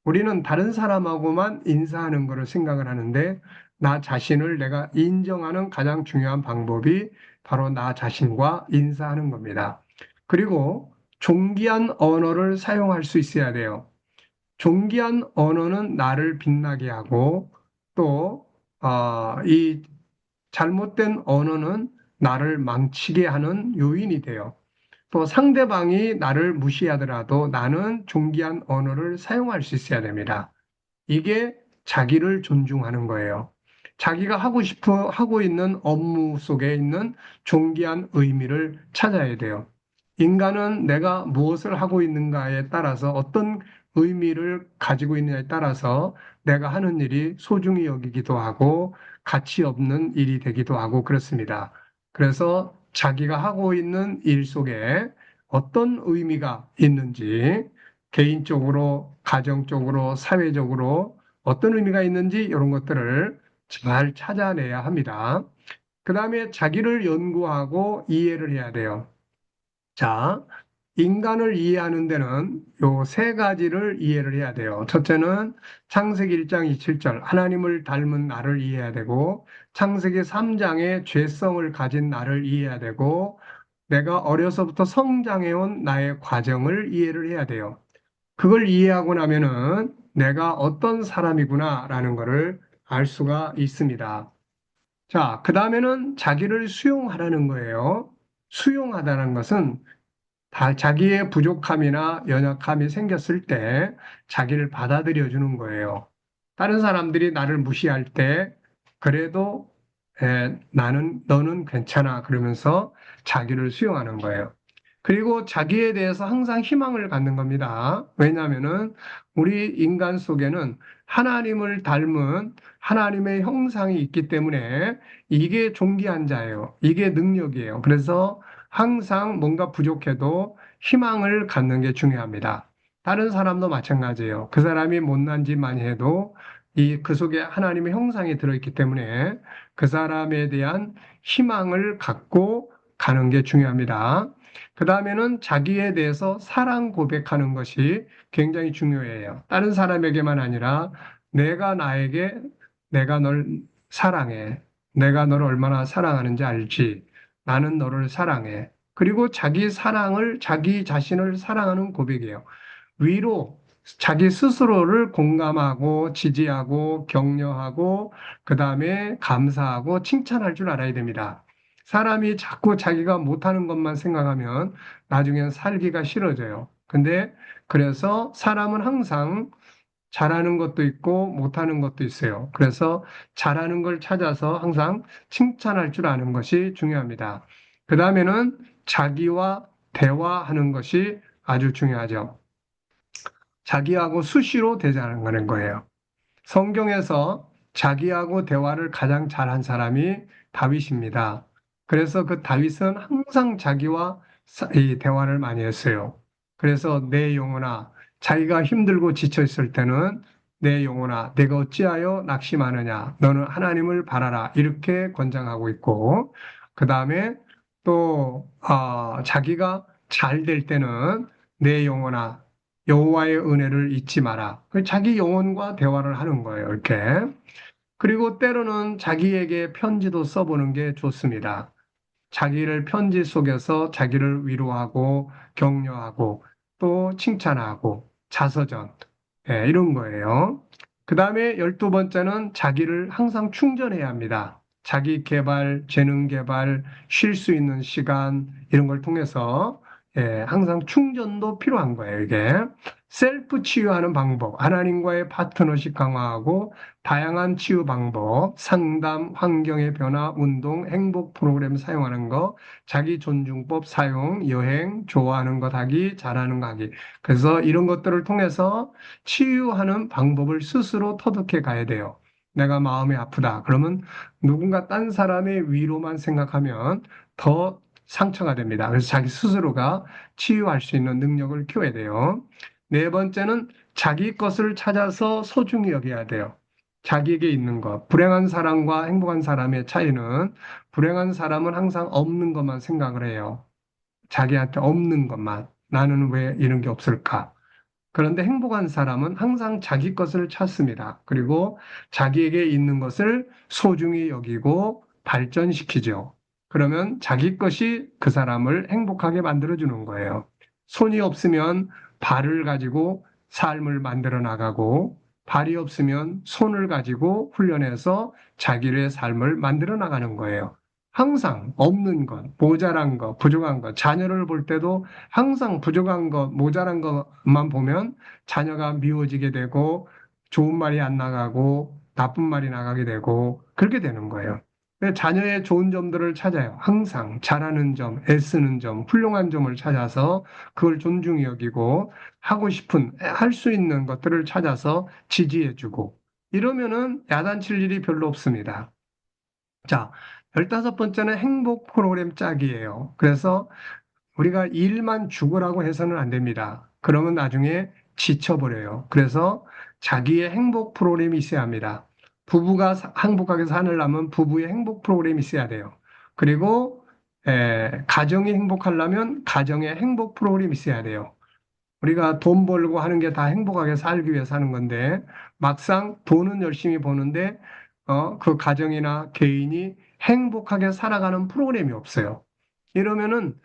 우리는 다른 사람하고만 인사하는 것을 생각을 하는데 나 자신을 내가 인정하는 가장 중요한 방법이 바로 나 자신과 인사하는 겁니다. 그리고 존귀한 언어를 사용할 수 있어야 돼요. 존귀한 언어는 나를 빛나게 하고 또, 이 잘못된 언어는 나를 망치게 하는 요인이 돼요. 또 상대방이 나를 무시하더라도 나는 존귀한 언어를 사용할 수 있어야 됩니다. 이게 자기를 존중하는 거예요. 자기가 하고 있는 업무 속에 있는 존귀한 의미를 찾아야 돼요. 인간은 내가 무엇을 하고 있는가에 따라서 어떤 의미를 가지고 있느냐에 따라서 내가 하는 일이 소중히 여기기도 하고 가치 없는 일이 되기도 하고 그렇습니다. 그래서 자기가 하고 있는 일 속에 어떤 의미가 있는지 개인적으로, 가정적으로, 사회적으로 어떤 의미가 있는지 이런 것들을 잘 찾아내야 합니다. 그 다음에 자기를 연구하고 이해를 해야 돼요. 자, 인간을 이해하는 데는 요 세 가지를 이해를 해야 돼요. 첫째는 창세기 1장 27절 하나님을 닮은 나를 이해해야 되고 창세기 3장의 죄성을 가진 나를 이해해야 되고 내가 어려서부터 성장해온 나의 과정을 이해를 해야 돼요. 그걸 이해하고 나면은 내가 어떤 사람이구나라는 것을 알 수가 있습니다. 자, 그 다음에는 자기를 수용하라는 거예요. 수용하다는 것은 다 자기의 부족함이나 연약함이 생겼을 때 자기를 받아들여 주는 거예요. 다른 사람들이 나를 무시할 때 그래도 너는 괜찮아 그러면서 자기를 수용하는 거예요. 그리고 자기에 대해서 항상 희망을 갖는 겁니다. 왜냐하면은 우리 인간 속에는 하나님을 닮은 하나님의 형상이 있기 때문에 이게 존귀한 자예요. 이게 능력이에요. 그래서 항상 뭔가 부족해도 희망을 갖는 게 중요합니다. 다른 사람도 마찬가지예요. 그 사람이 못난 짓 많이 해도 그 속에 하나님의 형상이 들어있기 때문에 그 사람에 대한 희망을 갖고 가는 게 중요합니다. 그 다음에는 자기에 대해서 사랑 고백하는 것이 굉장히 중요해요. 다른 사람에게만 아니라 내가 나에게 내가 널 사랑해. 내가 너를 얼마나 사랑하는지 알지. 나는 너를 사랑해. 그리고 자기 자신을 사랑하는 고백이에요. 위로, 자기 스스로를 공감하고 지지하고 격려하고 그 다음에 감사하고 칭찬할 줄 알아야 됩니다. 사람이 자꾸 자기가 못하는 것만 생각하면 나중엔 살기가 싫어져요. 근데 그래서 사람은 항상 잘하는 것도 있고 못하는 것도 있어요. 그래서 잘하는 걸 찾아서 항상 칭찬할 줄 아는 것이 중요합니다. 그 다음에는 자기와 대화하는 것이 아주 중요하죠. 자기하고 수시로 대화하는 거예요. 성경에서 자기하고 대화를 가장 잘한 사람이 다윗입니다. 그래서 그 다윗은 항상 자기와 이 대화를 많이 했어요. 그래서 내 영혼아, 자기가 힘들고 지쳐 있을 때는 내 영혼아, 내가 어찌하여 낙심하느냐? 너는 하나님을 바라라. 이렇게 권장하고 있고, 그 다음에 또 자기가 잘 될 때는 내 영혼아, 여호와의 은혜를 잊지 마라. 자기 영혼과 대화를 하는 거예요, 이렇게. 그리고 때로는 자기에게 편지도 써보는 게 좋습니다. 자기를 편지 속에서 자기를 위로하고 격려하고 또 칭찬하고 자서전, 이런 거예요. 그 다음에 12번째는 자기를 항상 충전해야 합니다. 자기 개발, 재능 개발, 쉴 수 있는 시간, 이런 걸 통해서 항상 충전도 필요한 거예요, 이게. 셀프 치유하는 방법, 하나님과의 파트너십 강화하고 다양한 치유 방법, 상담, 환경의 변화, 운동, 행복 프로그램 사용하는 거, 자기 존중법 사용, 여행, 좋아하는 것 하기, 잘하는 거 하기. 그래서 이런 것들을 통해서 치유하는 방법을 스스로 터득해 가야 돼요. 내가 마음이 아프다. 그러면 누군가 딴 사람의 위로만 생각하면 더 상처가 됩니다. 그래서 자기 스스로가 치유할 수 있는 능력을 키워야 돼요. 네 번째는 자기 것을 찾아서 소중히 여겨야 돼요. 자기에게 있는 것. 불행한 사람과 행복한 사람의 차이는 불행한 사람은 항상 없는 것만 생각을 해요. 자기한테 없는 것만. 나는 왜 이런 게 없을까? 그런데 행복한 사람은 항상 자기 것을 찾습니다. 그리고 자기에게 있는 것을 소중히 여기고 발전시키죠. 그러면 자기 것이 그 사람을 행복하게 만들어주는 거예요. 손이 없으면 발을 가지고 삶을 만들어 나가고, 발이 없으면 손을 가지고 훈련해서 자기의 삶을 만들어 나가는 거예요. 항상 없는 것, 모자란 것, 부족한 것, 자녀를 볼 때도 항상 부족한 것, 모자란 것만 보면 자녀가 미워지게 되고 좋은 말이 안 나가고 나쁜 말이 나가게 되고 그렇게 되는 거예요. 근데 자녀의 좋은 점들을 찾아요. 항상 잘하는 점, 애쓰는 점, 훌륭한 점을 찾아서 그걸 존중히 여기고 하고 싶은, 할 수 있는 것들을 찾아서 지지해주고 이러면은 야단칠 일이 별로 없습니다. 자, 15번째는 행복 프로그램 짝이에요. 그래서 우리가 일만 죽으라고 해서는 안 됩니다. 그러면 나중에 지쳐버려요. 그래서 자기의 행복 프로그램이 있어야 합니다. 부부가 행복하게 사느라면 부부의 행복 프로그램이 있어야 돼요. 그리고 가정이 행복하려면 가정의 행복 프로그램이 있어야 돼요. 우리가 돈 벌고 하는 게 다 행복하게 살기 위해 사는 건데 막상 돈은 열심히 버는데 그 가정이나 개인이 행복하게 살아가는 프로그램이 없어요. 이러면은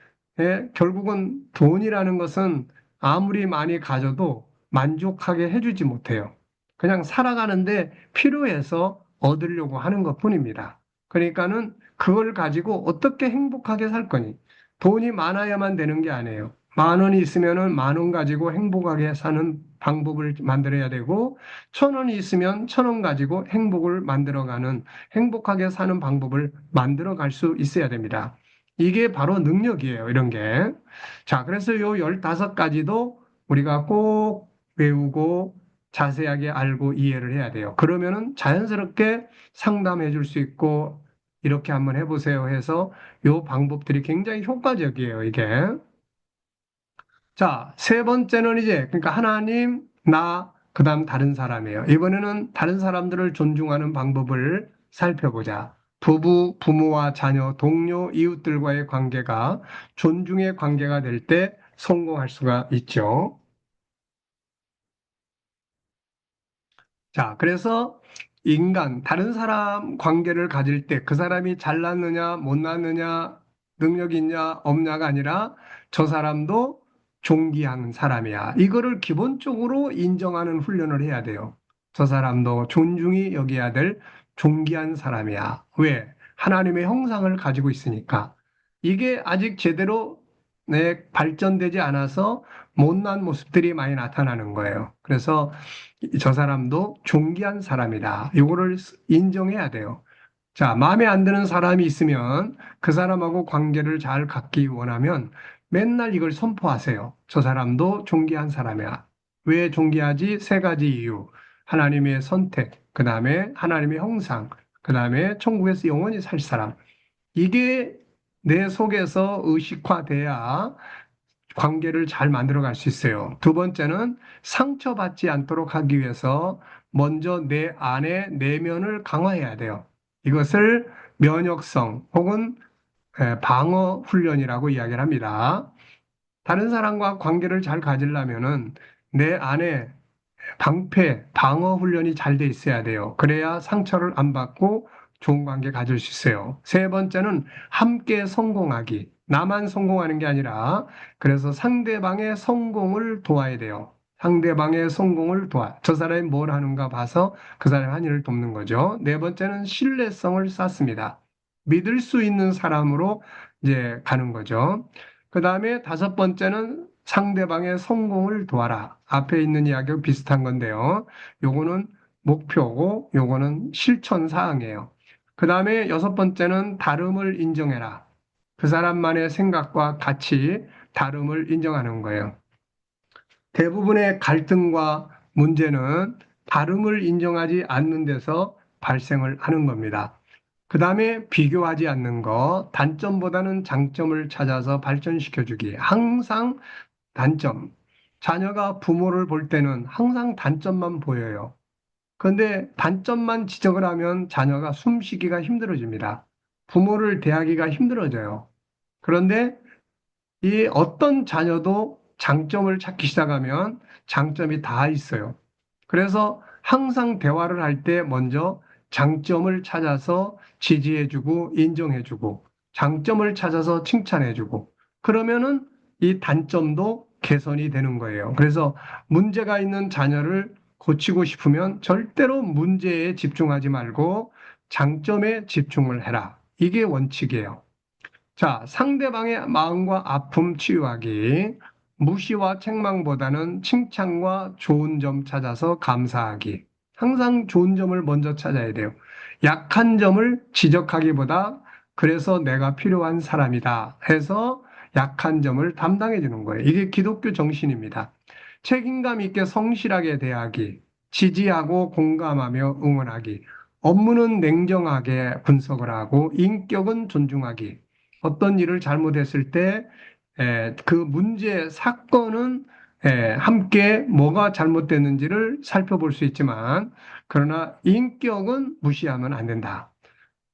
결국은 돈이라는 것은 아무리 많이 가져도 만족하게 해주지 못해요. 그냥 살아가는데 필요해서 얻으려고 하는 것뿐입니다. 그러니까는 그걸 가지고 어떻게 행복하게 살 거니? 돈이 많아야만 되는 게 아니에요. 10,000원이 있으면은 10,000원 가지고 행복하게 사는 방법을 만들어야 되고, 1,000원이 있으면 1,000원 가지고 행복을 만들어가는, 행복하게 사는 방법을 만들어 갈 수 있어야 됩니다. 이게 바로 능력이에요, 이런 게. 자, 그래서 요 15가지도 우리가 꼭 외우고 자세하게 알고 이해를 해야 돼요. 그러면은 자연스럽게 상담해 줄 수 있고, 이렇게 한번 해보세요 해서 요 방법들이 굉장히 효과적이에요, 이게. 자, 세 번째는 이제, 그러니까 하나님, 나, 그 다음 다른 사람이에요. 이번에는 다른 사람들을 존중하는 방법을 살펴보자. 부부, 부모와 자녀, 동료, 이웃들과의 관계가 존중의 관계가 될 때 성공할 수가 있죠. 자, 그래서 인간, 다른 사람 관계를 가질 때 그 사람이 잘났느냐, 못났느냐, 능력이 있냐, 없냐가 아니라 저 사람도 존귀한 사람이야. 이거를 기본적으로 인정하는 훈련을 해야 돼요. 저 사람도 존중이 여겨야 될 존귀한 사람이야. 왜? 하나님의 형상을 가지고 있으니까. 이게 아직 제대로 발전되지 않아서 못난 모습들이 많이 나타나는 거예요. 그래서 저 사람도 존귀한 사람이다. 이거를 인정해야 돼요. 자, 마음에 안 드는 사람이 있으면 그 사람하고 관계를 잘 갖기 원하면 맨날 이걸 선포하세요. 저 사람도 존귀한 사람이야. 왜 존귀하지? 세 가지 이유. 하나님의 선택, 그 다음에 하나님의 형상, 그 다음에 천국에서 영원히 살 사람. 이게 내 속에서 의식화돼야 관계를 잘 만들어 갈 수 있어요. 두 번째는 상처받지 않도록 하기 위해서 먼저 내 안의 내면을 강화해야 돼요. 이것을 면역성 혹은 방어 훈련이라고 이야기를 합니다. 다른 사람과 관계를 잘 가지려면은 내 안에 방어 훈련이 잘 돼 있어야 돼요. 그래야 상처를 안 받고 좋은 관계 가질 수 있어요. 세 번째는 함께 성공하기. 나만 성공하는 게 아니라 그래서 상대방의 성공을 도와야 돼요. 상대방의 성공을 저 사람이 뭘 하는가 봐서 그 사람의 한 일을 돕는 거죠. 네 번째는 신뢰성을 쌓습니다. 믿을 수 있는 사람으로 이제 가는 거죠. 그 다음에 다섯 번째는 상대방의 성공을 도와라. 앞에 있는 이야기와 비슷한 건데요. 요거는 목표고 요거는 실천 사항이에요. 그 다음에 여섯 번째는 다름을 인정해라. 그 사람만의 생각과 가치, 다름을 인정하는 거예요. 대부분의 갈등과 문제는 다름을 인정하지 않는 데서 발생을 하는 겁니다. 그 다음에 비교하지 않는 거, 단점보다는 장점을 찾아서 발전시켜주기. 항상 단점. 자녀가 부모를 볼 때는 항상 단점만 보여요. 그런데 단점만 지적을 하면 자녀가 숨쉬기가 힘들어집니다. 부모를 대하기가 힘들어져요. 그런데 이 어떤 자녀도 장점을 찾기 시작하면 장점이 다 있어요. 그래서 항상 대화를 할 때 먼저 장점을 찾아서 지지해주고 인정해주고 장점을 찾아서 칭찬해주고 그러면은 이 단점도 개선이 되는 거예요. 그래서 문제가 있는 자녀를 고치고 싶으면 절대로 문제에 집중하지 말고 장점에 집중을 해라. 이게 원칙이에요. 자, 상대방의 마음과 아픔 치유하기. 무시와 책망보다는 칭찬과 좋은 점 찾아서 감사하기. 항상 좋은 점을 먼저 찾아야 돼요. 약한 점을 지적하기보다 그래서 내가 필요한 사람이다 해서 약한 점을 담당해 주는 거예요. 이게 기독교 정신입니다. 책임감 있게 성실하게 대하기, 지지하고 공감하며 응원하기, 업무는 냉정하게 분석을 하고 인격은 존중하기. 어떤 일을 잘못했을 때 그 문제 사건은 함께 뭐가 잘못됐는지를 살펴볼 수 있지만 그러나 인격은 무시하면 안 된다.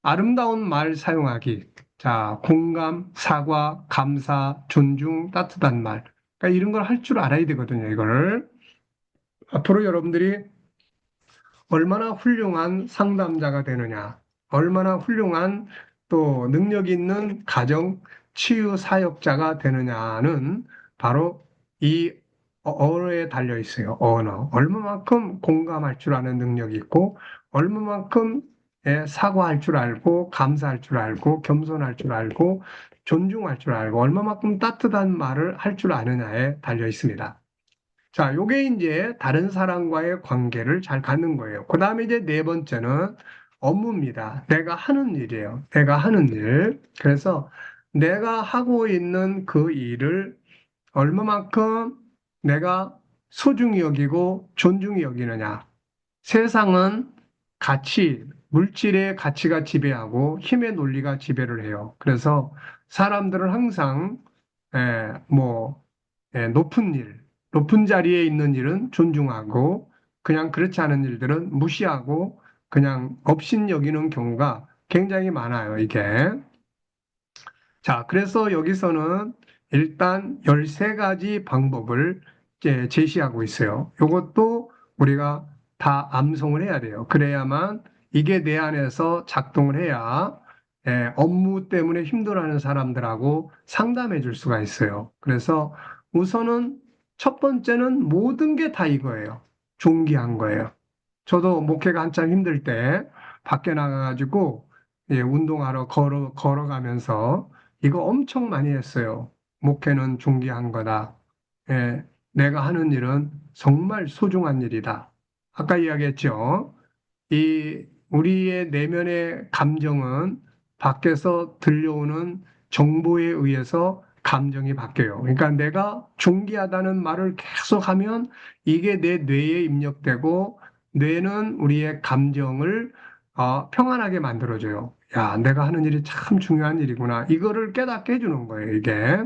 아름다운 말 사용하기. 자, 공감, 사과, 감사, 존중, 따뜻한 말. 그러니까 이런 걸 할 줄 알아야 되거든요, 이거를. 앞으로 여러분들이 얼마나 훌륭한 상담자가 되느냐, 얼마나 훌륭한 또 능력 있는 가정 치유 사역자가 되느냐는 바로 이 언어에 달려 있어요. 언어. 얼마만큼 공감할 줄 아는 능력이 있고, 얼마만큼 사과할 줄 알고, 감사할 줄 알고, 겸손할 줄 알고, 존중할 줄 알고, 얼마만큼 따뜻한 말을 할 줄 아느냐에 달려 있습니다. 자, 요게 이제 다른 사람과의 관계를 잘 갖는 거예요. 그 다음에 이제 네 번째는 업무입니다. 내가 하는 일이에요. 내가 하는 일. 그래서 내가 하고 있는 그 일을 얼마만큼 내가 소중히 여기고 존중히 여기느냐. 세상은 가치, 물질의 가치가 지배하고 힘의 논리가 지배를 해요. 그래서 사람들은 항상 뭐 높은 일, 높은 자리에 있는 일은 존중하고 그냥 그렇지 않은 일들은 무시하고 그냥 업신 여기는 경우가 굉장히 많아요, 이게. 자, 그래서 여기서는 일단 13가지 방법을 이제 제시하고 있어요. 이것도 우리가 다 암송을 해야 돼요. 그래야만 이게 내 안에서 작동을 해야 업무 때문에 힘들어하는 사람들하고 상담해 줄 수가 있어요. 그래서 우선은 첫 번째는 모든 게 다 이거예요. 존귀한 거예요. 저도 목회가 한참 힘들 때 밖에 나가가지고 운동하러 걸어가면서 이거 엄청 많이 했어요. 목회는 존귀한 거다. 예, 내가 하는 일은 정말 소중한 일이다. 아까 이야기했죠. 이 우리의 내면의 감정은 밖에서 들려오는 정보에 의해서 감정이 바뀌어요. 그러니까 내가 존귀하다는 말을 계속하면 이게 내 뇌에 입력되고 뇌는 우리의 감정을 평안하게 만들어줘요. 야, 내가 하는 일이 참 중요한 일이구나. 이거를 깨닫게 해주는 거예요, 이게.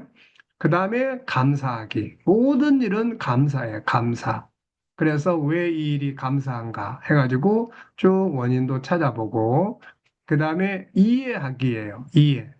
그 다음에 감사하기. 모든 일은 감사예요, 감사. 그래서 왜 이 일이 감사한가 해가지고 쭉 원인도 찾아보고, 그 다음에 이해하기예요, 이해.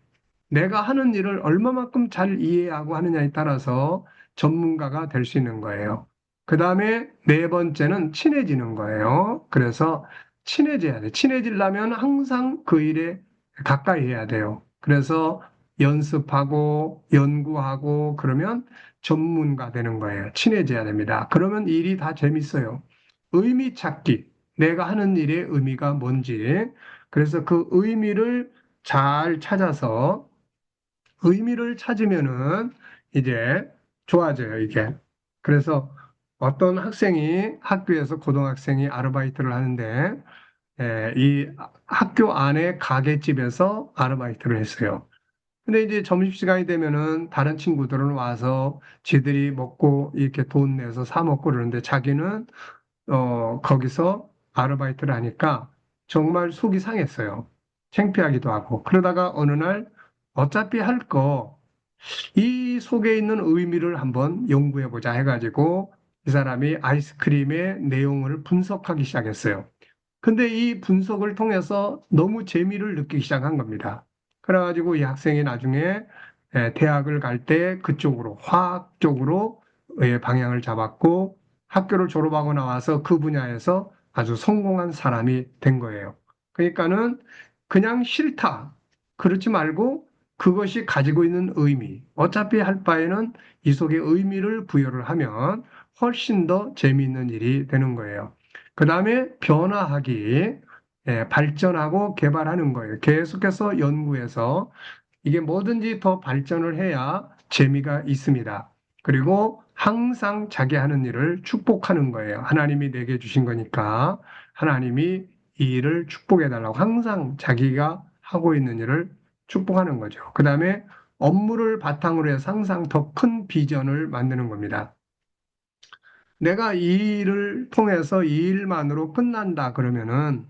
내가 하는 일을 얼마만큼 잘 이해하고 하느냐에 따라서 전문가가 될 수 있는 거예요. 그 다음에 네 번째는 친해지는 거예요. 그래서 친해져야 돼. 친해지려면 항상 그 일에 가까이 해야 돼요. 그래서 연습하고 연구하고 그러면 전문가 되는 거예요. 친해져야 됩니다. 그러면 일이 다 재밌어요. 의미 찾기. 내가 하는 일의 의미가 뭔지. 그래서 그 의미를 잘 찾아서 의미를 찾으면은 이제 좋아져요, 이게. 그래서 어떤 학생이 학교에서 고등학생이 아르바이트를 하는데 이 학교 안에 가게집에서 아르바이트를 했어요. 근데 이제 점심시간이 되면은 다른 친구들은 와서 지들이 먹고 이렇게 돈 내서 사 먹고 그러는데 자기는 거기서 아르바이트를 하니까 정말 속이 상했어요. 창피하기도 하고. 그러다가 어느 날 어차피 할 거, 이 속에 있는 의미를 한번 연구해 보자 해가지고 이 사람이 아이스크림의 내용을 분석하기 시작했어요. 근데 이 분석을 통해서 너무 재미를 느끼기 시작한 겁니다. 그래가지고 이 학생이 나중에 대학을 갈 때 그쪽으로, 화학 쪽으로 방향을 잡았고 학교를 졸업하고 나와서 그 분야에서 아주 성공한 사람이 된 거예요. 그러니까는 그냥 싫다. 그렇지 말고 그것이 가지고 있는 의미. 어차피 할 바에는 이 속에 의미를 부여를 하면 훨씬 더 재미있는 일이 되는 거예요. 그 다음에 변화하기, 발전하고 개발하는 거예요. 계속해서 연구해서 이게 뭐든지 더 발전을 해야 재미가 있습니다. 그리고 항상 자기 하는 일을 축복하는 거예요. 하나님이 내게 주신 거니까 하나님이 이 일을 축복해 달라고 항상 자기가 하고 있는 일을 축복하는 거죠. 그 다음에 업무를 바탕으로 해서 항상 더 큰 비전을 만드는 겁니다. 내가 이 일을 통해서 이 일만으로 끝난다 그러면은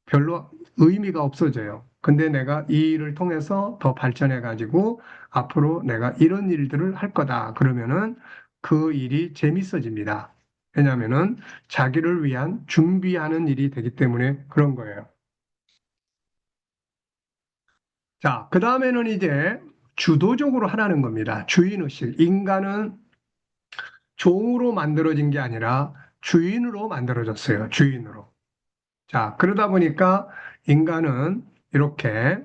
별로 의미가 없어져요. 근데 내가 이 일을 통해서 더 발전해 가지고 앞으로 내가 이런 일들을 할 거다 그러면은 그 일이 재밌어집니다. 왜냐하면은 자기를 위한 준비하는 일이 되기 때문에 그런 거예요. 자, 그 다음에는 이제 주도적으로 하라는 겁니다. 주인의식. 인간은 종으로 만들어진 게 아니라 주인으로 만들어졌어요. 주인으로. 자, 그러다 보니까 인간은 이렇게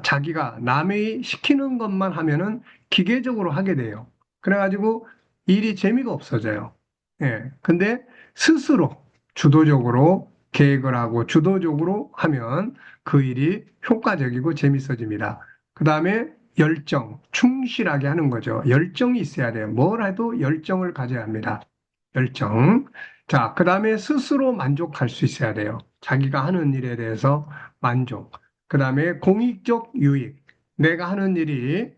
자기가 남이 시키는 것만 하면은 기계적으로 하게 돼요. 그래가지고 일이 재미가 없어져요. 예. 근데 스스로 주도적으로 계획을 하고 주도적으로 하면 그 일이 효과적이고 재밌어집니다. 그 다음에 열정, 충실하게 하는 거죠. 열정이 있어야 돼요. 뭘 해도 열정을 가져야 합니다. 열정. 자, 그 다음에 스스로 만족할 수 있어야 돼요. 자기가 하는 일에 대해서 만족. 그 다음에 공익적 유익. 내가 하는 일이,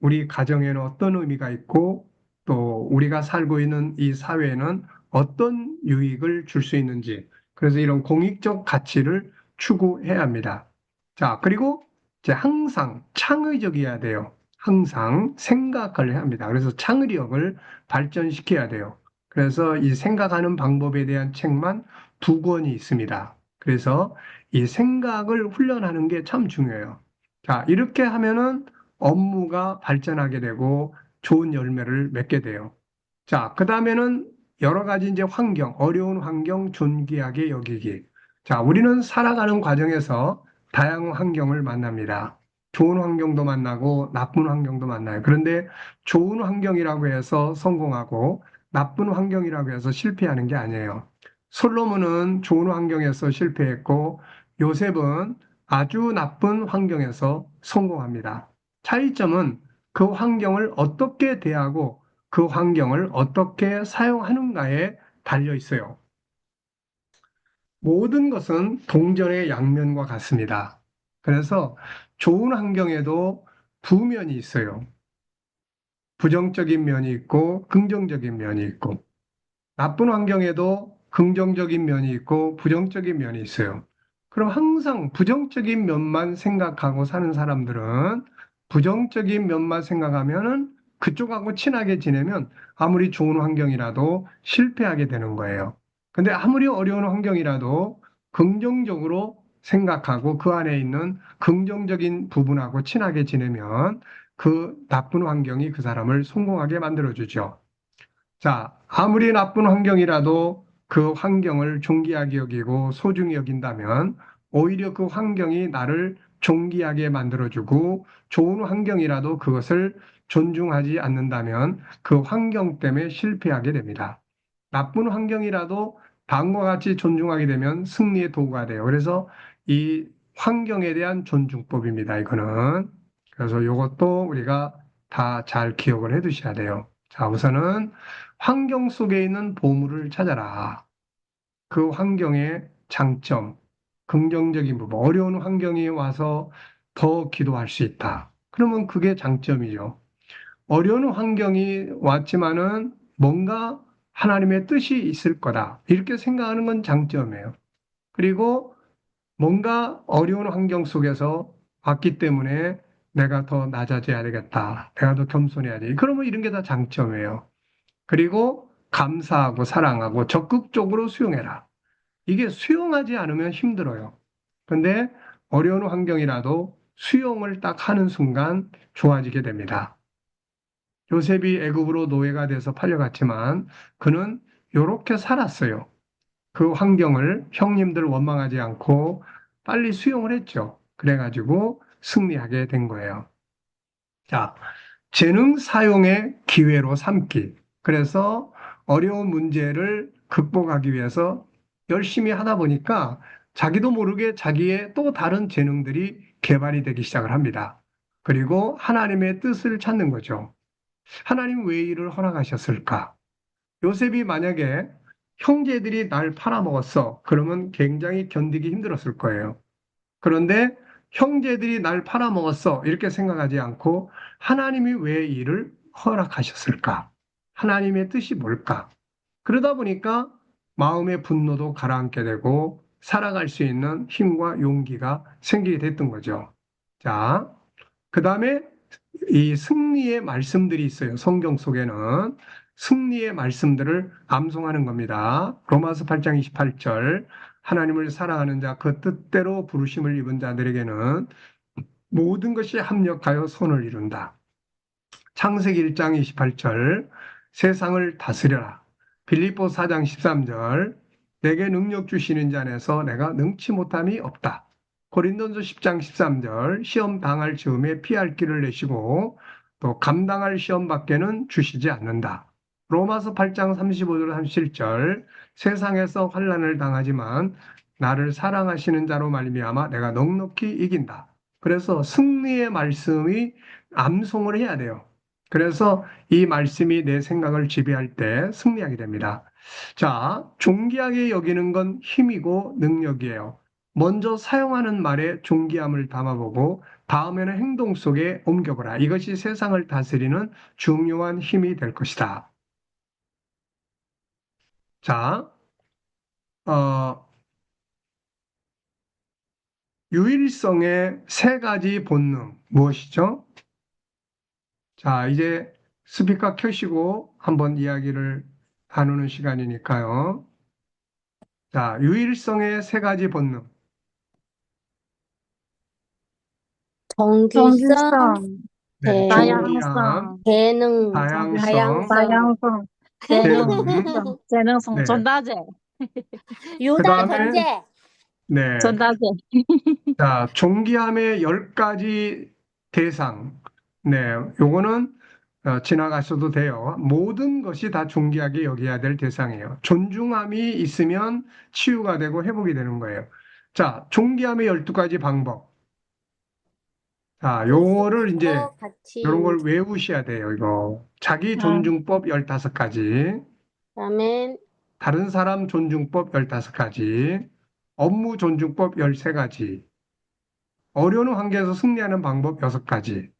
우리 가정에는 어떤 의미가 있고, 또 우리가 살고 있는 이 사회에는 어떤 유익을 줄 수 있는지. 그래서 이런 공익적 가치를 추구해야 합니다. 자, 그리고 이제 항상 창의적이어야 돼요. 항상 생각을 해야 합니다. 그래서 창의력을 발전시켜야 돼요. 그래서 이 생각하는 방법에 대한 책만 두 권이 있습니다. 그래서 이 생각을 훈련하는 게 참 중요해요. 자, 이렇게 하면은 업무가 발전하게 되고 좋은 열매를 맺게 돼요. 자, 그 다음에는 여러 가지 이제 환경, 어려운 환경 존귀하게 여기기. 자, 우리는 살아가는 과정에서 다양한 환경을 만납니다. 좋은 환경도 만나고 나쁜 환경도 만나요. 그런데 좋은 환경이라고 해서 성공하고 나쁜 환경이라고 해서 실패하는 게 아니에요. 솔로몬은 좋은 환경에서 실패했고 요셉은 아주 나쁜 환경에서 성공합니다. 차이점은 그 환경을 어떻게 대하고 그 환경을 어떻게 사용하는가에 달려 있어요. 모든 것은 동전의 양면과 같습니다. 그래서 좋은 환경에도 두 면이 있어요. 부정적인 면이 있고 긍정적인 면이 있고, 나쁜 환경에도 긍정적인 면이 있고 부정적인 면이 있어요. 그럼 항상 부정적인 면만 생각하고 사는 사람들은, 부정적인 면만 생각하면은 그쪽하고 친하게 지내면 아무리 좋은 환경이라도 실패하게 되는 거예요. 근데 아무리 어려운 환경이라도 긍정적으로 생각하고 그 안에 있는 긍정적인 부분하고 친하게 지내면 그 나쁜 환경이 그 사람을 성공하게 만들어주죠. 자, 아무리 나쁜 환경이라도 그 환경을 존귀하게 여기고 소중히 여긴다면 오히려 그 환경이 나를 존귀하게 만들어주고, 좋은 환경이라도 그것을 존중하지 않는다면 그 환경 때문에 실패하게 됩니다. 나쁜 환경이라도 다음과 같이 존중하게 되면 승리의 도구가 돼요. 그래서 이 환경에 대한 존중법입니다. 이거는. 그래서 이것도 우리가 다 잘 기억을 해 두셔야 돼요. 자, 우선은 환경 속에 있는 보물을 찾아라. 그 환경의 장점, 긍정적인 부분, 어려운 환경이 와서 더 기도할 수 있다. 그러면 그게 장점이죠. 어려운 환경이 왔지만은 뭔가 하나님의 뜻이 있을 거다. 이렇게 생각하는 건 장점이에요. 그리고 뭔가 어려운 환경 속에서 왔기 때문에 내가 더 낮아져야 되겠다. 내가 더 겸손해야 돼. 그러면 이런 게 다 장점이에요. 그리고 감사하고 사랑하고 적극적으로 수용해라. 이게 수용하지 않으면 힘들어요. 근데 어려운 환경이라도 수용을 딱 하는 순간 좋아지게 됩니다. 요셉이 애굽으로 노예가 돼서 팔려갔지만 그는 이렇게 살았어요. 그 환경을 형님들 원망하지 않고 빨리 수용을 했죠. 그래가지고 승리하게 된 거예요. 자, 재능 사용의 기회로 삼기. 그래서 어려운 문제를 극복하기 위해서 열심히 하다 보니까 자기도 모르게 자기의 또 다른 재능들이 개발이 되기 시작을 합니다. 그리고 하나님의 뜻을 찾는 거죠. 하나님 왜 이를 허락하셨을까? 요셉이 만약에 형제들이 날 팔아먹었어. 그러면 굉장히 견디기 힘들었을 거예요. 그런데 형제들이 날 팔아먹었어. 이렇게 생각하지 않고 하나님이 왜 이를 허락하셨을까? 하나님의 뜻이 뭘까? 그러다 보니까 마음의 분노도 가라앉게 되고 살아갈 수 있는 힘과 용기가 생기게 됐던 거죠. 자, 그 다음에 이 승리의 말씀들이 있어요. 성경 속에는 승리의 말씀들을 암송하는 겁니다. 로마서 8장 28절, 하나님을 사랑하는 자, 그 뜻대로 부르심을 입은 자들에게는 모든 것이 합력하여 선을 이룬다. 창세기 1장 28절, 세상을 다스려라. 빌립보 4장 13절, 내게 능력 주시는 자 안에서 내가 능치 못함이 없다. 고린도서 10장 13절, 시험 당할 즈음에 피할 길을 내시고 또 감당할 시험 밖에는 주시지 않는다. 로마서 8장 35절 37절, 세상에서 환난을 당하지만 나를 사랑하시는 자로 말미암아 내가 넉넉히 이긴다. 그래서 승리의 말씀이 암송을 해야 돼요. 그래서 이 말씀이 내 생각을 지배할 때 승리하게 됩니다. 자, 존귀하게 여기는 건 힘이고 능력이에요. 먼저 사용하는 말에 존귀함을 담아보고 다음에는 행동 속에 옮겨보라. 이것이 세상을 다스리는 중요한 힘이 될 것이다. 자, 어, 유일성의 세 가지 본능 무엇이죠? 자, 이제 스피커 켜시고 한번 이야기를 나누는 시간이니까요. 자, 유일성의 세 가지 본능. 정기성, 정기성, 네, 재, 존귀함, 다양성, 재능, 다양성, 다양성, 다양성, 재능, 재능성, 네. 전다재, 그 유다 다음에, 전제, 네. 전다재. 자, 존귀함의 10가지 대상. 네, 요거는 지나가셔도 돼요. 모든 것이 다 존귀하게 여겨야 될 대상이에요. 존중함이 있으면 치유가 되고 회복이 되는 거예요. 자, 존귀함의 12가지 방법. 자, 요거를 이제 교수님도 같이 요런 걸 이제 외우셔야 돼요, 이거. 자기 아, 존중법 15가지, 그다음에 다른 사람 존중법 15가지, 업무 존중법 13가지, 어려운 환경에서 승리하는 방법 6가지.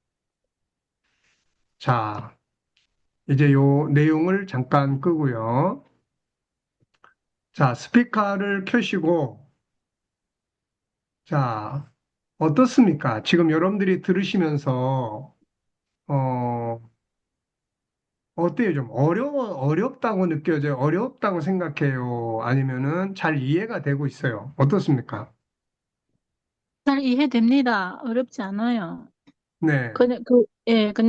자, 이제 요 내용을 잠깐 끄고요. 자, 스피커를 켜시고, 자, 어떻습니까? 지금 여러분들이 들으시면서, 어, 어때요? 좀 어렵다고 느껴져요? 어렵다고 생각해요? 아니면은 잘 이해가 되고 있어요? 어떻습니까? 잘 이해됩니다. 어렵지 않아요. 네. 근데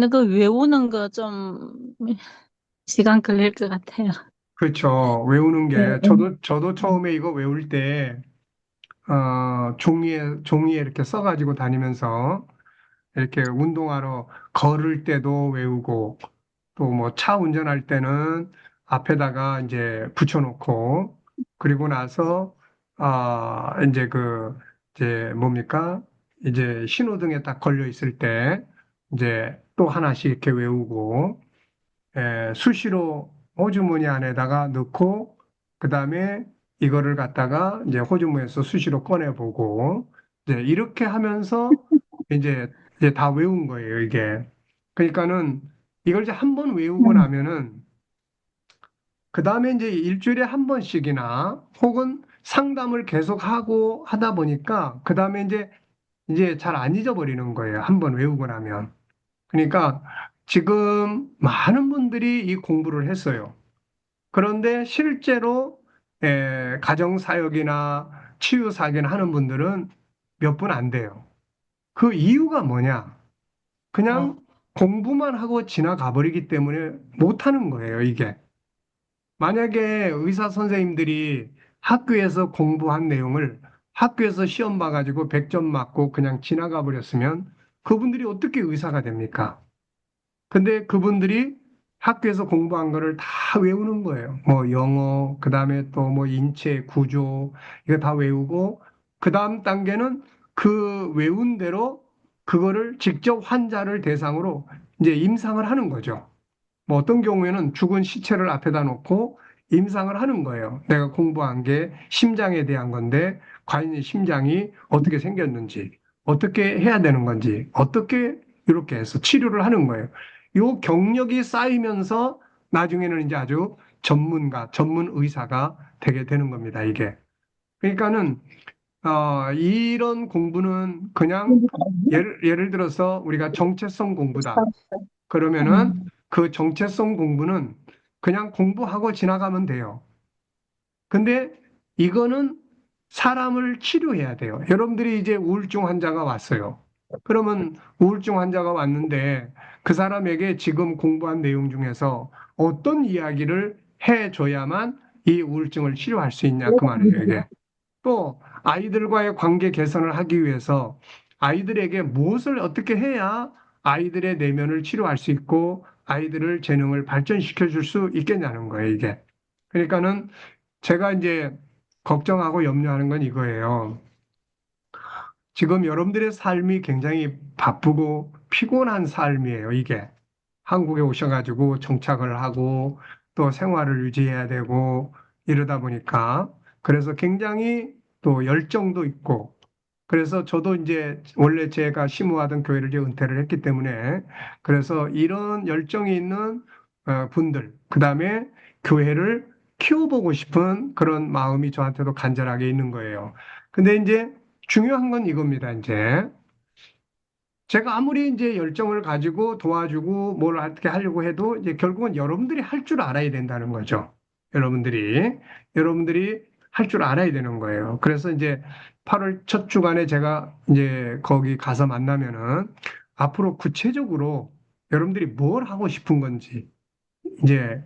그 외우는 거 좀 시간 걸릴 것 같아요. 그렇죠. 외우는 네, 게, 저도 처음에 이거 외울 때, 종이에 이렇게 써가지고 다니면서, 이렇게 운동하러 걸을 때도 외우고, 또 뭐 차 운전할 때는 앞에다가 이제 붙여놓고, 그리고 나서, 이제 뭡니까? 이제 신호등에 딱 걸려 있을 때, 이제 또 하나씩 이렇게 외우고, 수시로 호주머니 안에다가 넣고, 그 다음에 이거를 갖다가 이제 호주머니에서 수시로 꺼내보고, 이제 이렇게 하면서 이제 다 외운 거예요, 이게. 그러니까는 이걸 이제 한 번 외우고 음, 나면은, 그 다음에 이제 일주일에 한 번씩이나 혹은 상담을 계속 하고 하다 보니까, 그 다음에 이제 잘 안 잊어버리는 거예요, 한 번 외우고 나면. 그러니까 지금 많은 분들이 이 공부를 했어요. 그런데 실제로 가정사역이나 치유사역이나 하는 분들은 몇 분 안 돼요. 그 이유가 뭐냐? 그냥 공부만 하고 지나가 버리기 때문에 못 하는 거예요, 이게. 만약에 의사 선생님들이 학교에서 공부한 내용을 학교에서 시험 봐가지고 100점 맞고 그냥 지나가 버렸으면 그분들이 어떻게 의사가 됩니까? 근데 그분들이 학교에서 공부한 거를 다 외우는 거예요. 뭐 영어, 그 다음에 또 뭐 인체 구조, 이거 다 외우고, 그 다음 단계는 그 외운 대로 그거를 직접 환자를 대상으로 이제 임상을 하는 거죠. 뭐 어떤 경우에는 죽은 시체를 앞에다 놓고 임상을 하는 거예요. 내가 공부한 게 심장에 대한 건데, 과연 이 심장이 어떻게 생겼는지, 어떻게 해야 되는 건지, 어떻게 이렇게 해서 치료를 하는 거예요. 요 경력이 쌓이면서 나중에는 이제 아주 전문가, 전문 의사가 되게 되는 겁니다, 이게. 그러니까는, 이런 공부는 그냥 예를 들어서 우리가 정체성 공부다. 그러면은 그 정체성 공부는 그냥 공부하고 지나가면 돼요. 근데 이거는 사람을 치료해야 돼요. 여러분들이 이제 우울증 환자가 왔어요. 그러면 우울증 환자가 왔는데 그 사람에게 지금 공부한 내용 중에서 어떤 이야기를 해줘야만 이 우울증을 치료할 수 있냐 그 말이에요, 이게. 또 아이들과의 관계 개선을 하기 위해서 아이들에게 무엇을 어떻게 해야 아이들의 내면을 치료할 수 있고 아이들을 재능을 발전시켜 줄 수 있겠냐는 거예요, 이게. 그러니까는 제가 이제 걱정하고 염려하는 건 이거예요. 지금 여러분들의 삶이 굉장히 바쁘고 피곤한 삶이에요, 이게. 한국에 오셔가지고 정착을 하고 또 생활을 유지해야 되고 이러다 보니까 그래서 굉장히 또 열정도 있고 그래서 저도 이제 원래 제가 심우하던 교회를 이제 은퇴를 했기 때문에 그래서 이런 열정이 있는 분들, 그다음에 교회를 키워보고 싶은 그런 마음이 저한테도 간절하게 있는 거예요. 근데 이제 중요한 건 이겁니다, 이제. 제가 아무리 이제 열정을 가지고 도와주고 뭘 어떻게 하려고 해도 이제 결국은 여러분들이 할 줄 알아야 된다는 거죠. 여러분들이 할 줄 알아야 되는 거예요. 그래서 이제 8월 첫 주간에 제가 이제 거기 가서 만나면은 앞으로 구체적으로 여러분들이 뭘 하고 싶은 건지 이제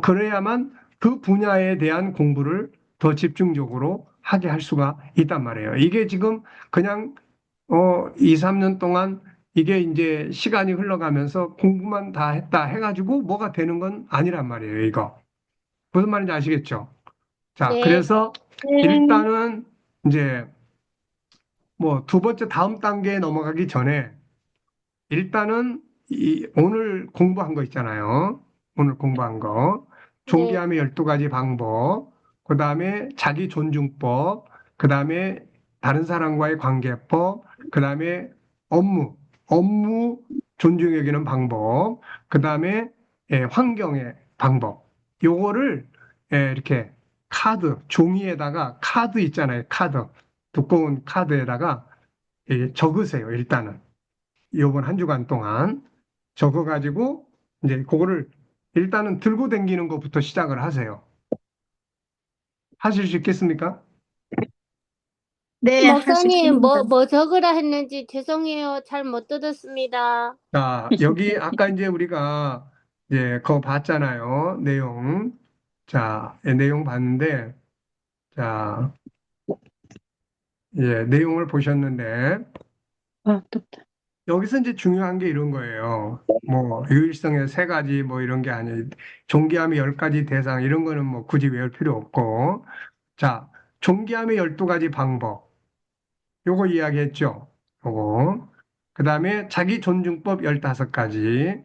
그래야만 그 분야에 대한 공부를 더 집중적으로 하게 할 수가 있단 말이에요. 이게 지금 그냥 2, 3년 동안 이게 이제 시간이 흘러가면서 공부만 다 했다 해가지고 뭐가 되는 건 아니란 말이에요, 이거. 무슨 말인지 아시겠죠? 자, 네, 그래서 네. 일단은 이제 뭐 두 번째 다음 단계에 넘어가기 전에 일단은 이 오늘 공부한 거 있잖아요. 오늘 공부한 거. 네, 존귀함의 12가지 방법, 그다음에 자기 존중법, 그다음에 다른 사람과의 관계법, 그다음에 업무, 업무 존중 여기는 방법, 그다음에 환경의 방법. 요거를 이렇게 카드, 종이에다가 카드 있잖아요. 카드. 두꺼운 카드에다가 적으세요. 일단은. 요번 한 주간 동안 적어가지고 이제 그거를 일단은 들고 다니는 것부터 시작을 하세요. 하실 수 있겠습니까? 네, 할 수 목사님, 있습니다. 뭐 적으라 했는지 죄송해요. 잘 못 들었습니다. 자, 여기 아까 이제 우리가 이제 그거 봤잖아요. 내용. 자, 내용 봤는데, 자, 내용을 보셨는데, 또. 여기서 이제 중요한 게 이런 거예요. 뭐, 유일성의 세 가지 뭐 이런 게 아니, 존귀함의 10가지 대상 이런 거는 뭐 굳이 외울 필요 없고, 자, 존귀함의 12가지 방법. 요거 이야기했죠. 요거. 그 다음에 자기 존중법 15가지,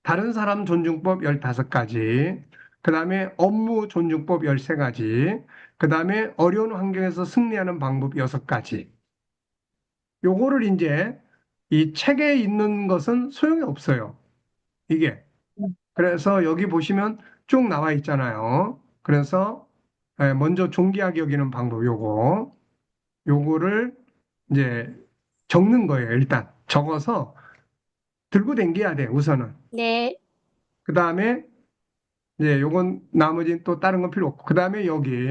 다른 사람 존중법 15가지, 그 다음에 업무 존중법 13가지, 그 다음에 어려운 환경에서 승리하는 방법 6가지. 요거를 이제 이 책에 있는 것은 소용이 없어요. 이게. 그래서 여기 보시면 쭉 나와 있잖아요. 그래서 먼저 존귀하게 여기는 방법 요거를 이제 적는 거예요. 일단 적어서 들고 다녀야 돼. 우선은. 네, 그 다음에 이제 요건 나머지는 또 다른 건 필요 없고. 그 다음에 여기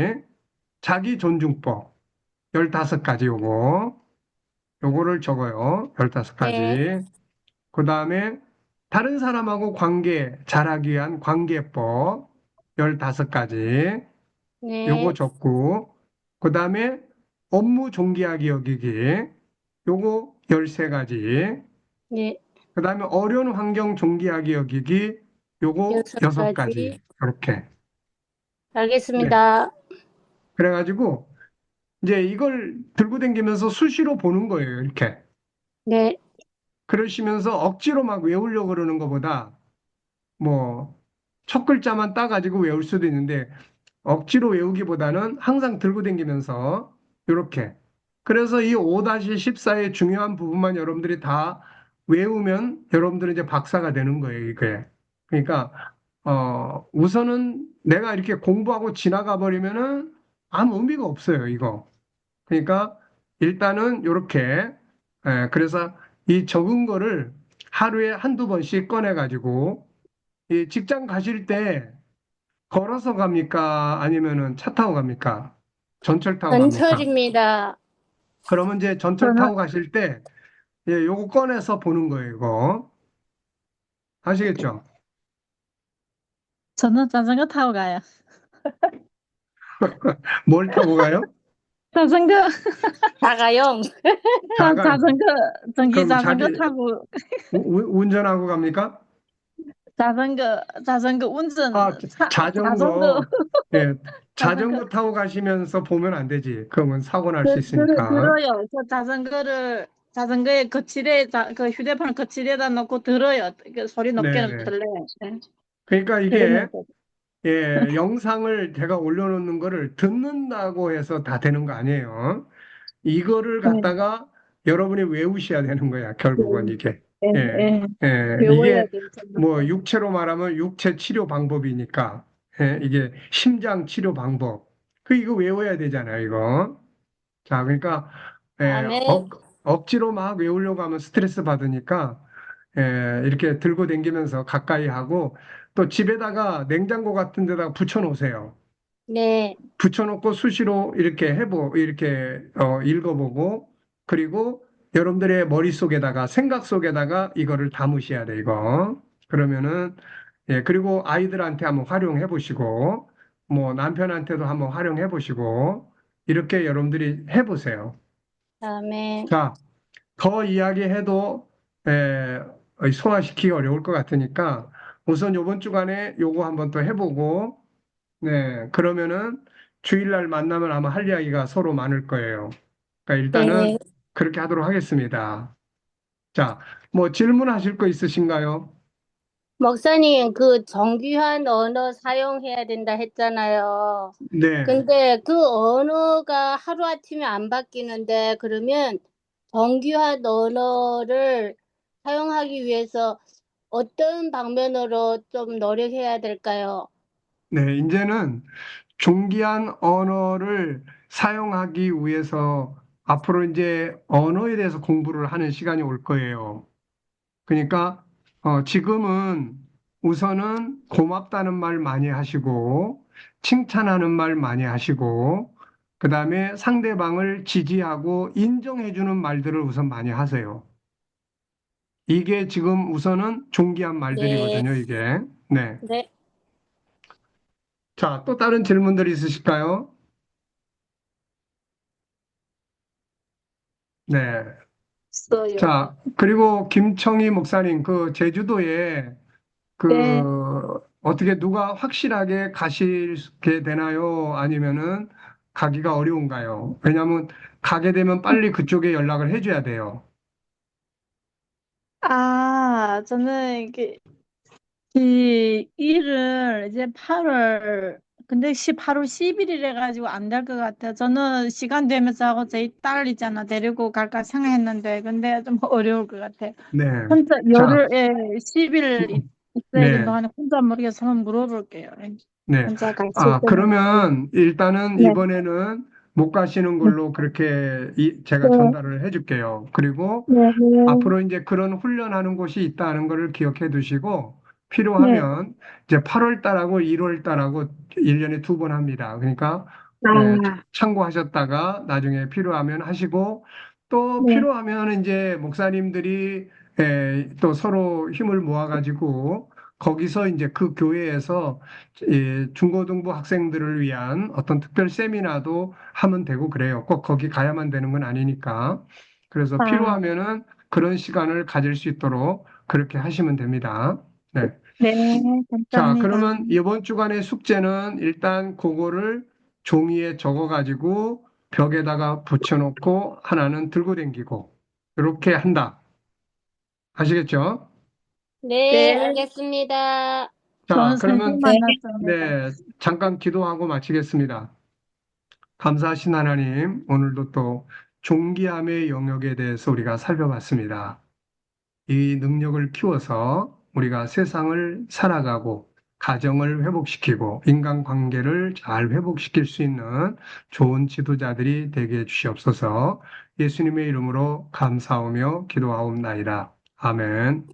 자기 존중법 15가지 요거를 적어요. 네, 15가지. 그 다음에 다른 사람하고 관계 잘하기 위한 관계법 15가지. 요거 네, 적고. 그 다음에 업무 존귀하게 여기기. 요거 13가지. 네. 그 다음에 어려운 환경 존귀하게 여기기, 요거 여섯 여섯 가지. 가지. 이렇게. 네. 알겠습니다. 그래가지고, 이제 이걸 들고 다니면서 수시로 보는 거예요, 이렇게. 네, 그러시면서 억지로 막 외우려고 그러는 것보다, 뭐, 첫 글자만 따가지고 외울 수도 있는데, 억지로 외우기보다는 항상 들고 다니면서, 이렇게. 그래서 이 5-14의 중요한 부분만 여러분들이 다 외우면 여러분들은 이제 박사가 되는 거예요, 이게. 그러니까, 우선은 내가 이렇게 공부하고 지나가 버리면은 아무 의미가 없어요, 이거. 그러니까 일단은 이렇게, 그래서 이 적은 거를 하루에 한두 번씩 꺼내가지고, 이 직장 가실 때 걸어서 갑니까? 아니면은 차 타고 갑니까? 전철 타고 갑니까? 전철입니다. 그러면 이제 전철 저는, 타고 가실 때, 요거 꺼내서 보는 거예요, 이거. 아시겠죠? 저는 자전거 타고 가요. 뭘 타고 가요? 자전거, 다가용. 자가, 전기 그럼 자전거 자기 타고, 운전하고 갑니까? 자전거 운전, 아, 자전거, 자전거, 예, 자전거, 자전거 타고 가시면서 보면 안 되지. 그러면 사고 날 수 있으니까. 들어요. 저 자전거에 그 휴대폰 거치대에다 놓고 들어요. 그 소리 높게는 네네. 들려요. 네. 그러니까 이게, 들으면서. 영상을 제가 올려놓는 거를 듣는다고 해서 다 되는 거 아니에요. 이거를 네. 갖다가 여러분이 외우셔야 되는 거야, 결국은 이게. 예, 예, 예. 이게 배워야 돼, 뭐 전부터. 육체로 말하면 육체 치료 방법이니까, 이게 심장 치료 방법. 이거 외워야 되잖아요, 이거. 자, 그러니까, 아멘. 억지로 막 외우려고 하면 스트레스 받으니까, 이렇게 들고 다니면서 가까이 하고, 또 집에다가 냉장고 같은 데다가 붙여 놓으세요. 네, 붙여놓고 수시로 이렇게 이렇게 읽어보고, 그리고 여러분들의 머릿속에다가, 생각 속에다가 이거를 담으셔야 돼, 이거. 그러면은, 그리고 아이들한테 한번 활용해 보시고, 뭐 남편한테도 한번 활용해 보시고, 이렇게 여러분들이 해보세요. 아멘. 자, 더 이야기해도, 소화시키기 어려울 것 같으니까, 우선 요번 주간에 요거 한번 또 해보고, 네, 그러면은 주일날 만나면 아마 할 이야기가 서로 많을 거예요. 그러니까 일단은 네, 그렇게 하도록 하겠습니다. 자, 뭐 질문하실 거 있으신가요? 목사님, 그 정교한 언어 사용해야 된다 했잖아요. 네, 근데 그 언어가 하루아침에 안 바뀌는데, 그러면 정교한 언어를 사용하기 위해서 어떤 방면으로 좀 노력해야 될까요? 네, 이제는 종기한 언어를 사용하기 위해서 앞으로 이제 언어에 대해서 공부를 하는 시간이 올 거예요. 그러니까 지금은 우선은 고맙다는 말 많이 하시고 칭찬하는 말 많이 하시고 그다음에 상대방을 지지하고 인정해주는 말들을 우선 많이 하세요. 이게 지금 우선은 존귀한 네, 말들이거든요, 이게. 네. 네. 자, 또 다른 질문들 있으실까요? 네. 있어요. 자, 그리고 김청희 목사님, 그 제주도에 네. 그 어떻게 누가 확실하게 가시게 되나요? 아니면은 가기가 어려운가요? 왜냐하면 가게 되면 빨리 그쪽에 연락을 해줘야 돼요. 아, 저는 이 일을 이제 8월, 근데 8월 10일이래 가지고 안 될 것 같아요. 저는 시간 되면서 하고 저희 딸 있잖아. 데리고 갈까 생각했는데, 근데 좀 어려울 것 같아요. 네. 혼자 자, 열흘에 10일 있어야 네. 된다고 하는 혼자 모르겠어. 한번 물어볼게요. 네. 혼자 갈 수 아, 있으면. 그러면 일단은 네, 이번에는 못 가시는 네, 걸로 그렇게 제가 네, 전달을 해줄게요. 그리고 네, 앞으로 이제 그런 훈련하는 곳이 있다는 것을 기억해 두시고 네. 필요하면 이제 8월 달하고 1월 달하고 1년에 두 번 합니다. 그러니까 아, 참고하셨다가 나중에 필요하면 하시고 또 네. 필요하면 이제 목사님들이 또 서로 힘을 모아가지고 거기서 이제 그 교회에서 중고등부 학생들을 위한 어떤 특별 세미나도 하면 되고 그래요. 꼭 거기 가야만 되는 건 아니니까. 그래서 아, 필요하면은 그런 시간을 가질 수 있도록 그렇게 하시면 됩니다. 네. 네, 자, 감사합니다. 그러면 이번 주간의 숙제는 일단 그거를 종이에 적어가지고 벽에다가 붙여놓고 하나는 들고 다니고 이렇게 한다. 아시겠죠? 네, 네, 알겠습니다. 좋은 자, 선생 그러면 만났습니다. 네, 잠깐 기도하고 마치겠습니다. 감사하신 하나님, 오늘도 또 존귀함의 영역에 대해서 우리가 살펴봤습니다. 이 능력을 키워서 우리가 세상을 살아가고 가정을 회복시키고 인간관계를 잘 회복시킬 수 있는 좋은 지도자들이 되게 해주시옵소서. 예수님의 이름으로 감사하며 기도하옵나이다. 아멘.